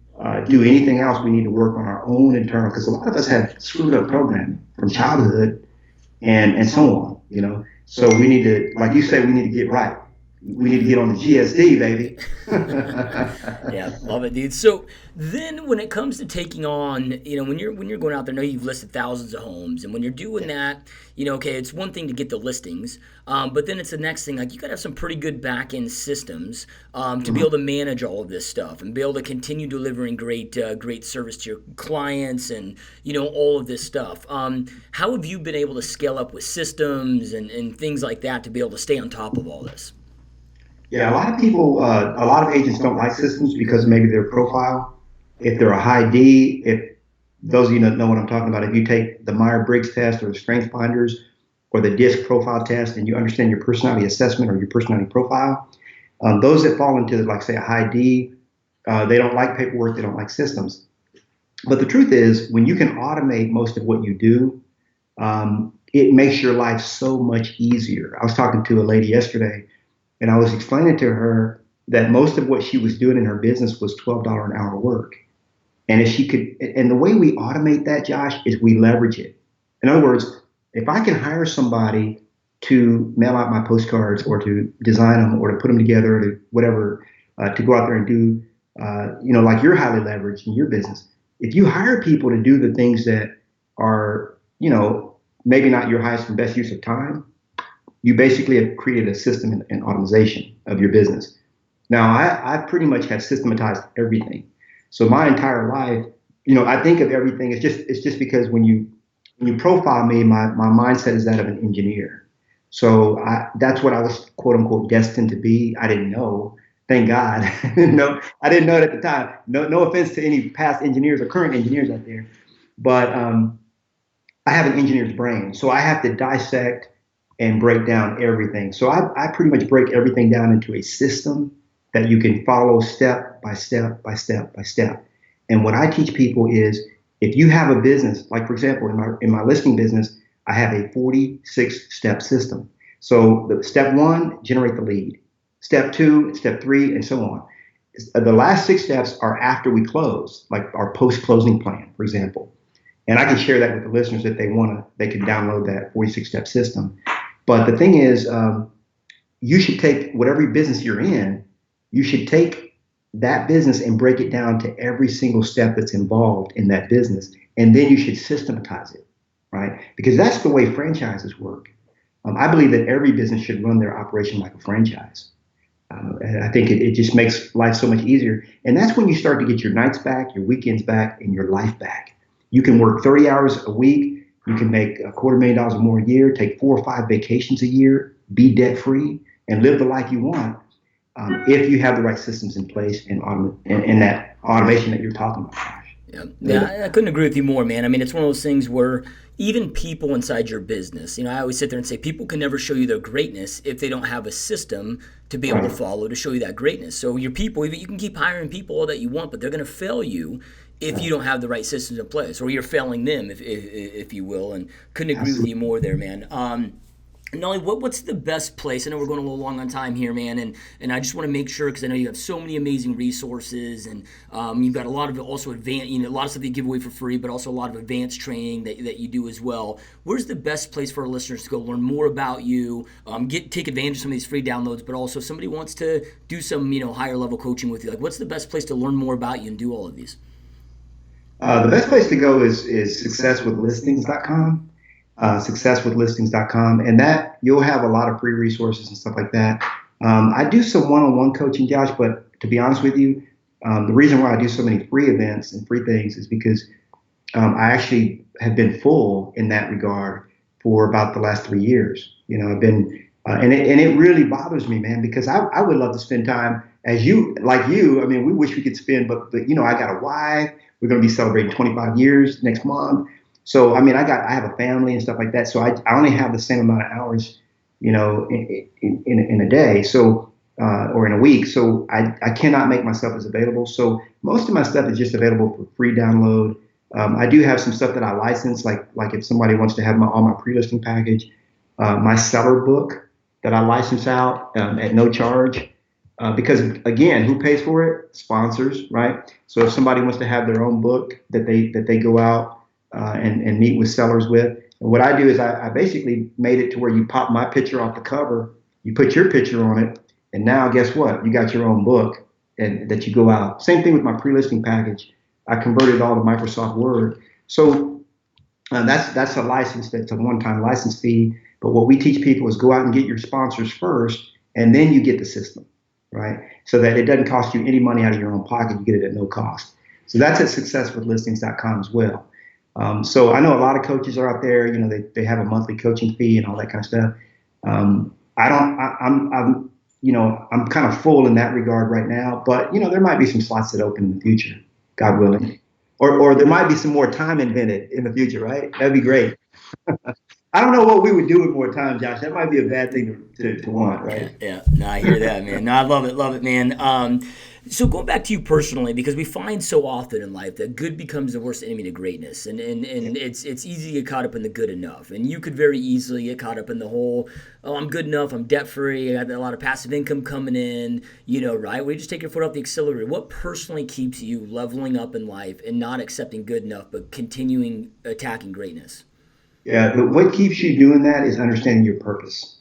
do anything else, we need to work on our own internal, because a lot of us have screwed up programming from childhood and so on. So we need to, like you say, we need to get right. We need to get on the GSD, baby. Yeah, love it, dude. So then when it comes to taking on, when you're going out there, I know you've listed thousands of homes, and when you're doing that, okay, it's one thing to get the listings, but then it's the next thing, like you got to have some pretty good back-end systems to be able to manage all of this stuff and be able to continue delivering great service to your clients and, all of this stuff. How have you been able to scale up with systems and things like that to be able to stay on top of all this? Yeah, a lot of people, a lot of agents don't like systems because maybe their profile, if they're a high D, if those of you that know what I'm talking about, if you take the Myers-Briggs test or the Strengths Finders or the DISC profile test and you understand your personality assessment or your personality profile, those that fall into, like, say, a high D, they don't like paperwork, they don't like systems. But the truth is, when you can automate most of what you do, it makes your life so much easier. I was talking to a lady yesterday, and I was explaining to her that most of what she was doing in her business was $12 an hour work. And if she could, and the way we automate that, Josh, is we leverage it. In other words, if I can hire somebody to mail out my postcards or to design them or to put them together or to whatever, to go out there and do, like you're highly leveraged in your business. If you hire people to do the things that are, maybe not your highest and best use of time, you basically have created a system and automation of your business. Now, I pretty much have systematized everything. So my entire life, I think of everything. It's just because when you profile me, my mindset is that of an engineer. So that's what I was, quote unquote, destined to be. I didn't know. Thank God. No, I didn't know it at the time. No offense to any past engineers or current engineers out there, but I have an engineer's brain. So I have to dissect and break down everything. So I pretty much break everything down into a system that you can follow step by step by step by step. And what I teach people is, if you have a business, like for example, in my listing business, I have a 46-step system. So step 1, generate the lead. Step 2, step 3, and so on. The last 6 steps are after we close, like our post-closing plan, for example. And I can share that with the listeners if they want to. They can download that 46-step system. But the thing is, you should take whatever business you're in, you should take that business and break it down to every single step that's involved in that business. And then you should systematize it, right? Because that's the way franchises work. I believe that every business should run their operation like a franchise. And I think it just makes life so much easier. And that's when you start to get your nights back, your weekends back, and your life back. You can work 30 hours a week. You can make $250,000 or more a year, take 4 or 5 vacations a year, be debt free, and live the life you want if you have the right systems in place and that automation that you're talking about. Yeah, I couldn't agree with you more, man. I mean, it's one of those things where even people inside your business, I always sit there and say people can never show you their greatness if they don't have a system to be able to follow to show you that greatness. So your people, you can keep hiring people all that you want, but they're going to fail you if you don't have the right systems in place, or you're failing them, if you will. And couldn't agree with you more there, man. Nolly, what's the best place? I know we're going a little long on time here, man, and I just want to make sure because I know you have so many amazing resources, and you've got a lot of also advanced, a lot of stuff you give away for free, but also a lot of advanced training that you do as well. Where's the best place for our listeners to go learn more about you, take advantage of some of these free downloads, but also if somebody wants to do some higher level coaching with you, like what's the best place to learn more about you and do all of these? The best place to go is successwithlistings.com. Successwithlistings.com, and that you'll have a lot of free resources and stuff like that. I do some one-on-one coaching, Josh, but to be honest with you, the reason why I do so many free events and free things is because I actually have been full in that regard for about the last 3 years. I've been, and it really bothers me, man, because I would love to spend time as you, like you. I mean, we wish we could spend, but I got a wife. We're going to be celebrating 25 years next month. So, I mean, I have a family and stuff like that. So I only have the same amount of hours, in a day. So, or in a week. So I cannot make myself as available. So most of my stuff is just available for free download. I do have some stuff that I license, like if somebody wants to have all my pre-listing package, my seller book that I license out at no charge. Because again, who pays for it? Sponsors, right? So if somebody wants to have their own book that they go out and meet with sellers with. And what I do is I basically made it to where you pop my picture off the cover, you put your picture on it, and now guess what? You got your own book and that you go out. Same thing with my pre-listing package. I converted all to Microsoft Word. So that's a license. That's a one-time license fee. But what we teach people is go out and get your sponsors first, and then you get the system, right? So that it doesn't cost you any money out of your own pocket. You get it at no cost. So that's at successwithlistings.com as well. So I know a lot of coaches are out there, they have a monthly coaching fee and all that kind of stuff. I'm kind of full in that regard right now, but there might be some slots that open in the future, God willing, or there might be some more time invented in the future, right? That'd be great. I don't know what we would do with more time, Josh. That might be a bad thing to want, right? Yeah. No, I hear that, man. No, I love it, man. So going back to you personally, because we find so often in life that good becomes the worst enemy to greatness, and it's easy to get caught up in the good enough, and you could very easily get caught up in the whole, oh, I'm good enough, I'm debt free, I got a lot of passive income coming in, right? Where you just take your foot off the accelerator. What personally keeps you leveling up in life and not accepting good enough, but continuing attacking greatness? Yeah, but what keeps you doing that is understanding your purpose.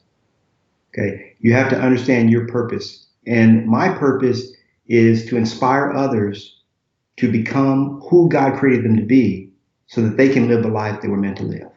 Okay, you have to understand your purpose, and my purpose is to inspire others to become who God created them to be so that they can live the life they were meant to live.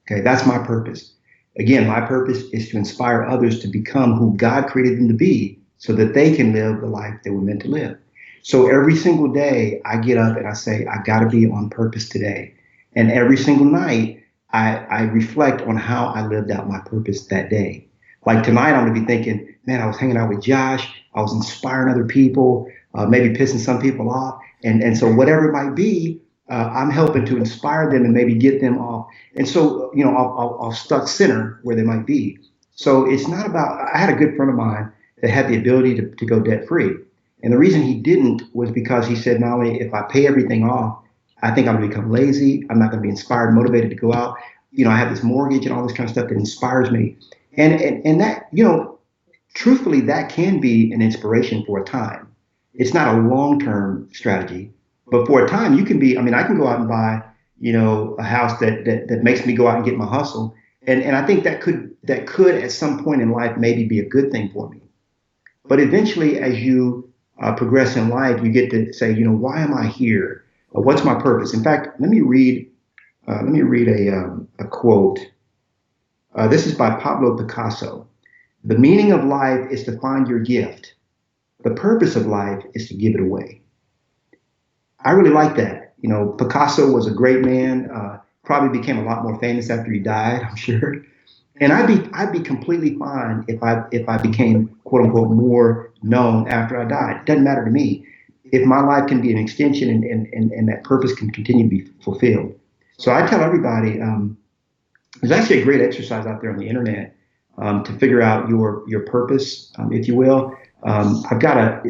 Okay, that's my purpose. Again, my purpose is to inspire others to become who God created them to be so that they can live the life they were meant to live. So every single day I get up and I say, I got to be on purpose today. And every single night I reflect on how I lived out my purpose that day. Like tonight, I'm going to be thinking, man, I was hanging out with Josh. I was inspiring other people, maybe pissing some people off. And so whatever it might be, I'm helping to inspire them and maybe get them off. And so, I'll stuck center where they might be. So it's not about, I had a good friend of mine that had the ability to go debt free. And the reason he didn't was because he said, not only if I pay everything off, I think I'm going to become lazy. I'm not going to be inspired, motivated to go out. I have this mortgage and all this kind of stuff that inspires me. And that, truthfully, that can be an inspiration for a time. It's not a long-term strategy, but for a time you can be, I can go out and buy, a house that makes me go out and get my hustle. And I think that could at some point in life maybe be a good thing for me. But eventually as you progress in life, you get to say, why am I here? What's my purpose? In fact, let me read a quote. This is by Pablo Picasso. The meaning of life is to find your gift. The purpose of life is to give it away. I really like that. Picasso was a great man, probably became a lot more famous after he died, I'm sure. And I'd be completely fine if I became, quote unquote, more known after I died. It doesn't matter to me. If my life can be an extension and that purpose can continue to be fulfilled. So I tell everybody, there's actually a great exercise out there on the internet to figure out your purpose, if you will. I've got a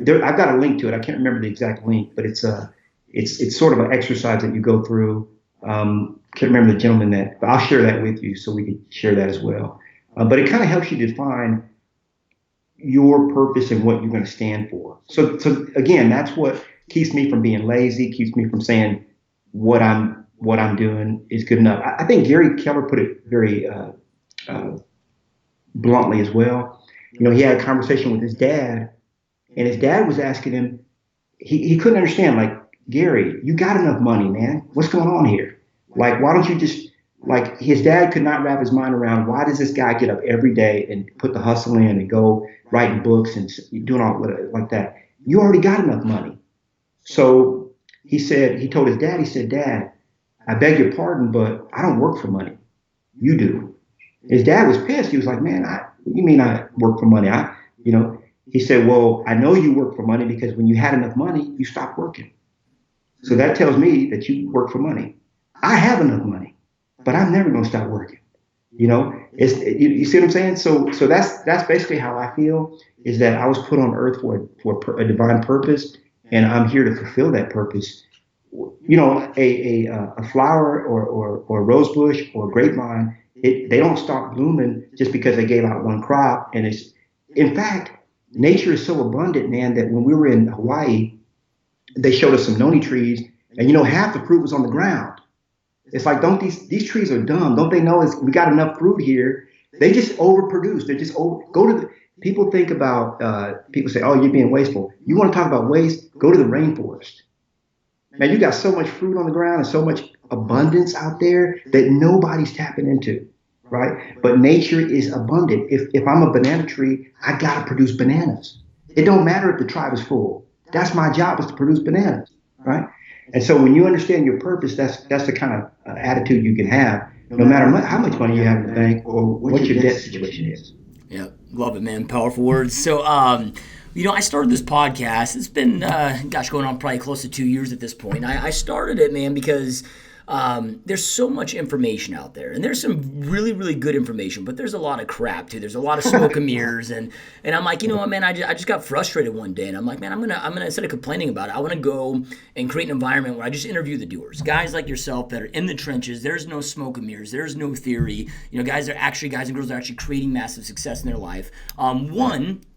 link to it. I can't remember the exact link, but it's sort of an exercise that you go through. Can't remember the gentleman but I'll share that with you so we can share that as well. but it kind of helps you define your purpose and what you're going to stand for. So again, that's what keeps me from being lazy, keeps me from saying what I'm doing is good enough. I think Gary Keller put it very bluntly as well. He had a conversation with his dad, and his dad was asking him, he couldn't understand, like, Gary, you got enough money, man. What's going on here? Like, why don't you just, like, his dad could not wrap his mind around, why does this guy get up every day and put the hustle in and go writing books and doing all like that? You already got enough money. So he told his dad, he said, Dad, I beg your pardon, but I don't work for money. You do. His dad was pissed. He was like, man, what do you mean I work for money? He said, well, I know you work for money because when you had enough money, you stopped working. So that tells me that you work for money. I have enough money, but I'm never going to stop working. You see what I'm saying? So that's basically how I feel, is that I was put on earth for a divine purpose, and I'm here to fulfill that purpose. A flower or a rose bush or a grapevine, they don't stop blooming just because they gave out one crop. And in fact, nature is so abundant, man, that when we were in Hawaii, they showed us some noni trees, and half the fruit was on the ground. It's like, don't these trees are dumb? Don't they know we got enough fruit here? They just overproduce. They're just people think about, people say, oh, you're being wasteful. You want to talk about waste? Go to the rainforest. Man, you got so much fruit on the ground and so much abundance out there that nobody's tapping into, right? But nature is abundant. If I'm a banana tree, I got to produce bananas. It don't matter if the tribe is full. That's my job, is to produce bananas, right? And so when you understand your purpose, that's the kind of attitude you can have, no matter how much money you have in the bank or what your debt situation is. Yeah, love it, man. Powerful words. So, I started this podcast. It's been, going on probably close to 2 years at this point. I started it, man, because there's so much information out there, and there's some really, really good information, but there's a lot of crap too. There's a lot of smoke and mirrors, and I'm like, you know what, man, I just got frustrated one day, and I'm like, man, I'm gonna instead of complaining about it, I want to go and create an environment where I just interview the doers, guys like yourself that are in the trenches. There's no smoke and mirrors. There's no theory. Guys and girls are actually creating massive success in their life.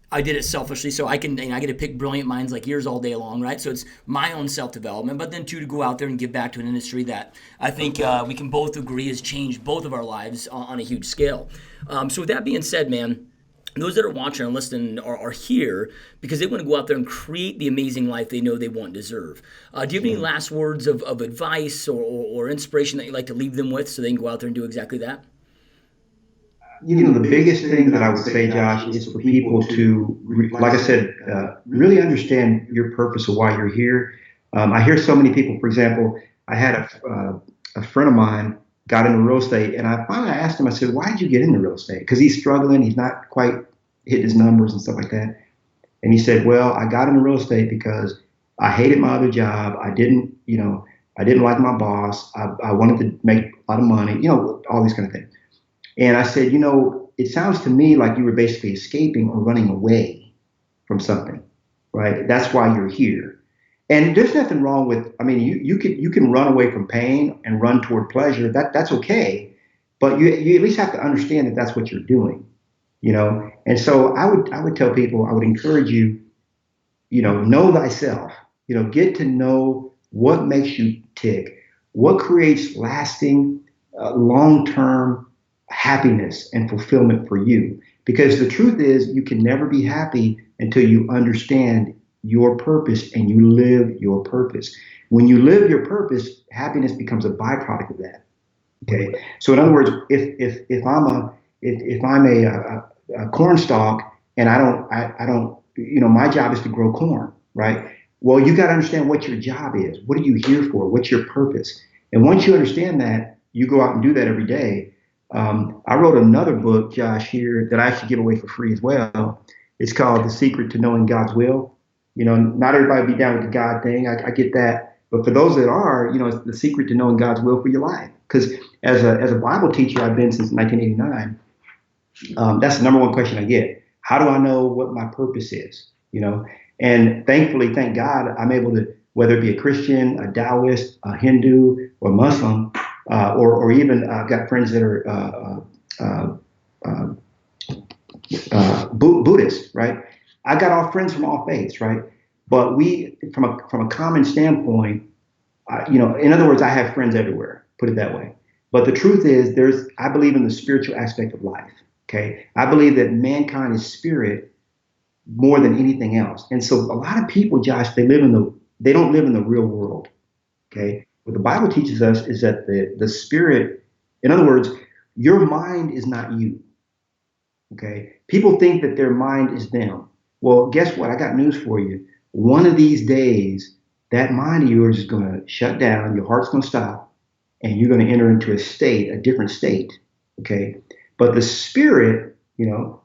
I did it selfishly, so I get to pick brilliant minds like yours all day long, right? So it's my own self-development, but then two, to go out there and give back to an industry that I think we can both agree has changed both of our lives on a huge scale. So with that being said, man, those that are watching and listening are here because they want to go out there and create the amazing life they know they want and deserve. Do you have any last words of advice or inspiration that you'd like to leave them with so they can go out there and do exactly that? The biggest thing that I would say, Josh, is for people to, like I said, really understand your purpose of why you're here. I hear so many people, for example, I had a friend of mine got into real estate, and I finally asked him, I said, why did you get into real estate? Because he's struggling. He's not quite hitting his numbers and stuff like that. And he said, well, I got into real estate because I hated my other job. I didn't like my boss. I wanted to make a lot of money, all these kind of things. And I said, it sounds to me like you were basically escaping or running away from something, right? That's why you're here. And there's nothing wrong with, you can run away from pain and run toward pleasure. That's okay. But you at least have to understand that that's what you're doing, And so I would tell people, I would encourage you, know thyself, get to know what makes you tick, what creates lasting, long-term happiness and fulfillment for you. Because the truth is, you can never be happy until you understand your purpose and you live your purpose. When you live your purpose, happiness becomes a byproduct of that. Okay. So in other words, if I'm a corn stalk and I don't, my job is to grow corn, right? Well, you got to understand what your job is. What are you here for? What's your purpose? And once you understand that, you go out and do that every day. I wrote another book, Josh, here that I actually give away for free as well. It's called The Secret to Knowing God's Will. Not everybody be down with the God thing. I get that. But for those that are, it's the secret to knowing God's will for your life. Because as a Bible teacher, I've been since 1989. That's the number one question I get. How do I know what my purpose is? And thankfully, thank God, I'm able to, whether it be a Christian, a Taoist, a Hindu, or Muslim, or even I've got friends that are Buddhist, right? I got all friends from all faiths, right? But we, from a common standpoint, in other words, I have friends everywhere. Put it that way. But the truth is, I believe in the spiritual aspect of life. Okay, I believe that mankind is spirit more than anything else. And so, a lot of people, Josh, they don't live in the real world. Okay, what the Bible teaches us is that the spirit, in other words, your mind is not you. Okay, people think that their mind is them. Well, guess what? I got news for you. One of these days, that mind of yours is going to shut down. Your heart's going to stop, and you're going to enter into a different state. Okay, but the spirit,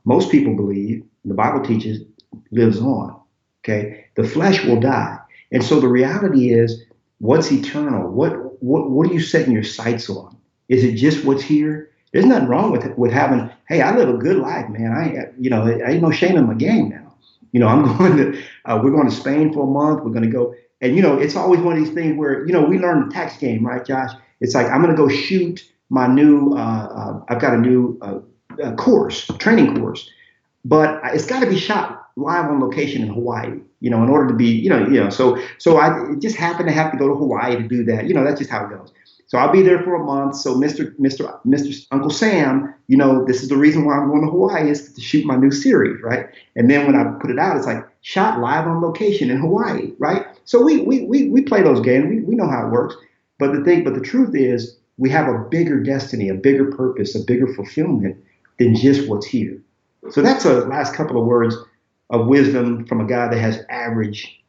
most people believe, the Bible teaches, lives on. Okay, the flesh will die, and so the reality is, what's eternal? What are you setting your sights on? Is it just what's here? There's nothing wrong with having. Hey, I live a good life, man. I ain't no shame in my game now. We're going to Spain for a month. We're going to go, and it's always one of these things where we learn the tax game, right, Josh? It's like I'm going to go shoot my new. I've got a new training course, but it's got to be shot live on location in Hawaii. In order to be, So I just happen to have to go to Hawaii to do that. That's just how it goes. So I'll be there for a month. So Mr. Uncle Sam, this is the reason why I'm going to Hawaii is to shoot my new series, right? And then when I put it out, it's like shot live on location in Hawaii, right? So we play those games. We know how it works. But the truth is, we have a bigger destiny, a bigger purpose, a bigger fulfillment than just what's here. So that's a last couple of words of wisdom from a guy that has average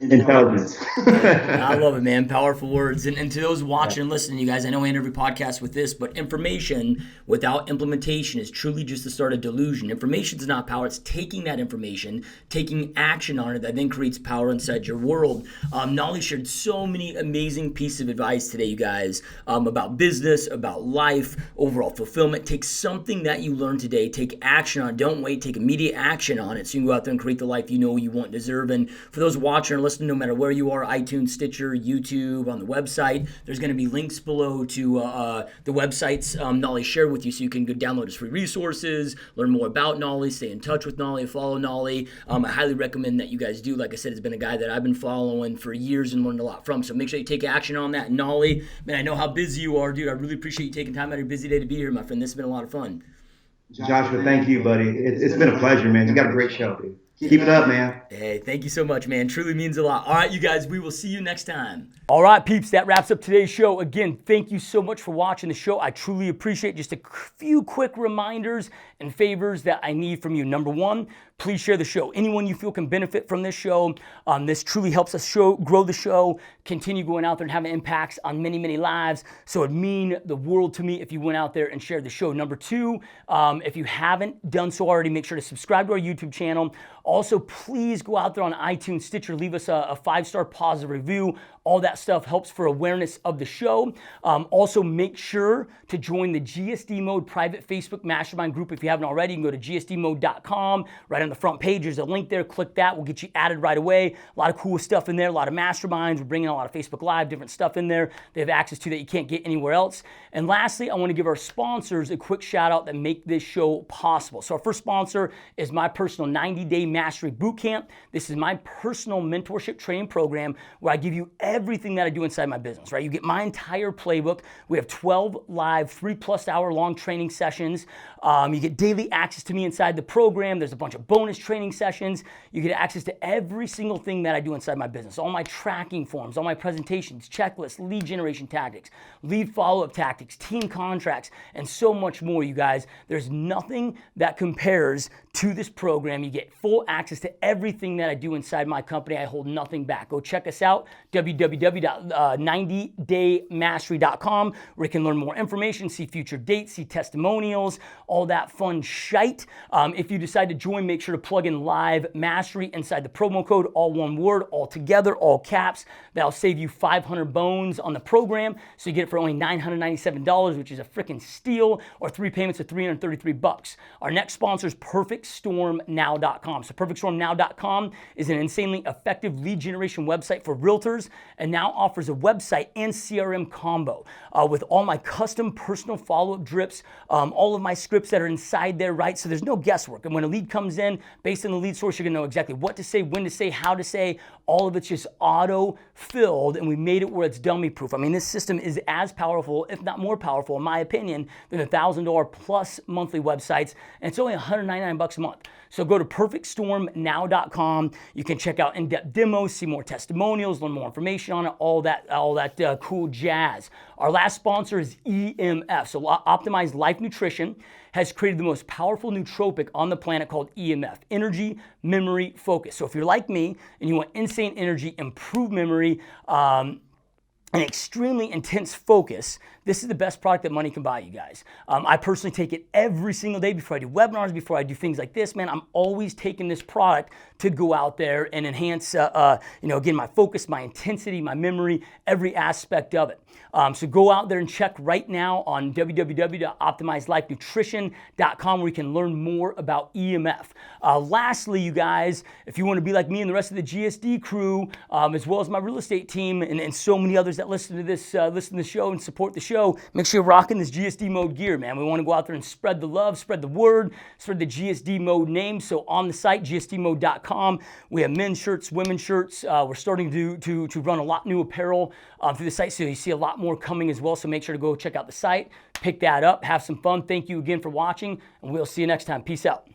intelligence. I love it, man. Powerful words. And to those watching and listening, you guys, I know I end every podcast with this, but information without implementation is truly just the start of delusion. Information is not power. It's taking that information, taking action on it that then creates power inside your world. Knolly shared so many amazing pieces of advice today, you guys, about business, about life, overall fulfillment. Take something that you learned today, take action on it. Don't wait, take immediate action on it so you can go out there and create the life you know you want and deserve. And for those watching or listening, no matter where you are, iTunes, Stitcher, YouTube, on the website, there's going to be links below to the websites Knolly shared with you so you can go download his free resources, learn more about Knolly, stay in touch with Knolly, follow Knolly. I highly recommend that you guys do. Like I said, it's been a guy that I've been following for years and learned a lot from. So make sure you take action on that. Knolly, man, I know how busy you are, dude. I really appreciate you taking time out of your busy day to be here, my friend. This has been a lot of fun. Joshua, thank you, buddy. It's been a pleasure, man. You got a great show, dude. Keep it up, man. Hey, thank you so much, man. Truly means a lot. All right, you guys, we will see you next time. All right, peeps, that wraps up today's show. Again, thank you so much for watching the show. I truly appreciate it. Just a few quick reminders and favors that I need from you. Number one, please share the show. Anyone you feel can benefit from this show. This truly helps us grow the show, continue going out there and having impacts on many, many lives. So it'd mean the world to me if you went out there and shared the show. Number two, if you haven't done so already, make sure to subscribe to our YouTube channel. Also, please go out there on iTunes, Stitcher, leave us a 5-star positive review. All that stuff helps for awareness of the show. Also, make sure to join the GSD Mode private Facebook mastermind group if you haven't already. You can go to gsdmode.com. Right on the front page, there's a link there. Click that. We'll get you added right away. A lot of cool stuff in there, a lot of masterminds. We're bringing a lot of Facebook Live, different stuff in there they have access to that you can't get anywhere else. And lastly, I want to give our sponsors a quick shout out that make this show possible. So our first sponsor is my personal 90-day mastery bootcamp. This is my personal mentorship training program where I give you everything that I do inside my business, right? You get my entire playbook. We have 12 live, 3+ hour long training sessions. You get daily access to me inside the program. There's a bunch of bonus training sessions. You get access to every single thing that I do inside my business. All my tracking forms, all my presentations, checklists, lead generation tactics, lead follow-up tactics, team contracts, and so much more, you guys. There's nothing that compares to this program. You get full access to everything that I do inside my company. I hold nothing back. Go check us out, www.90daymastery.com, where you can learn more information, see future dates, see testimonials, all that fun shite. If you decide to join, make sure sure to plug in Live Mastery inside the promo code, all one word, all together, all caps. That'll save you 500 bones on the program. So you get it for only $997, which is a freaking steal, or 3 payments of $333. Our next sponsor is PerfectStormNow.com. So PerfectStormNow.com is an insanely effective lead generation website for realtors, and now offers a website and CRM combo with all my custom personal follow-up drips, all of my scripts that are inside there, right? So there's no guesswork. And when a lead comes in, based on the lead source, you're gonna know exactly what to say, when to say, how to say. All of it's just auto-filled, and we made it where it's dummy-proof. I mean, this system is as powerful, if not more powerful, in my opinion, than the $1,000 plus monthly websites, and it's only $199 a month. So go to PerfectStormNow.com. You can check out in-depth demos, see more testimonials, learn more information on it, all that cool jazz. Our last sponsor is EMF. So Optimized Life Nutrition has created the most powerful nootropic on the planet called EMF, energy, memory, focus. So if you're like me and you want insane energy, improved memory, an extremely intense focus, this is the best product that money can buy, you guys. I personally take it every single day before I do webinars, before I do things like this, man. I'm always taking this product to go out there and enhance, again, my focus, my intensity, my memory, every aspect of it. So go out there and check right now on www.optimizedlifenutrition.com, where you can learn more about EMF. Lastly, you guys, if you want to be like me and the rest of the GSD crew, as well as my real estate team and so many others that listen to this show and support the show, make sure you're rocking this GSD mode gear, man. We want to go out there and spread the love, spread the word, spread the GSD mode name. So on the site, gsdmode.com, we have men's shirts, women's shirts. We're starting to run a lot new apparel through the site, so you see a lot more coming as well. So make sure to go check out the site, pick that up, have some fun. Thank you again for watching, and we'll see you next time. Peace out.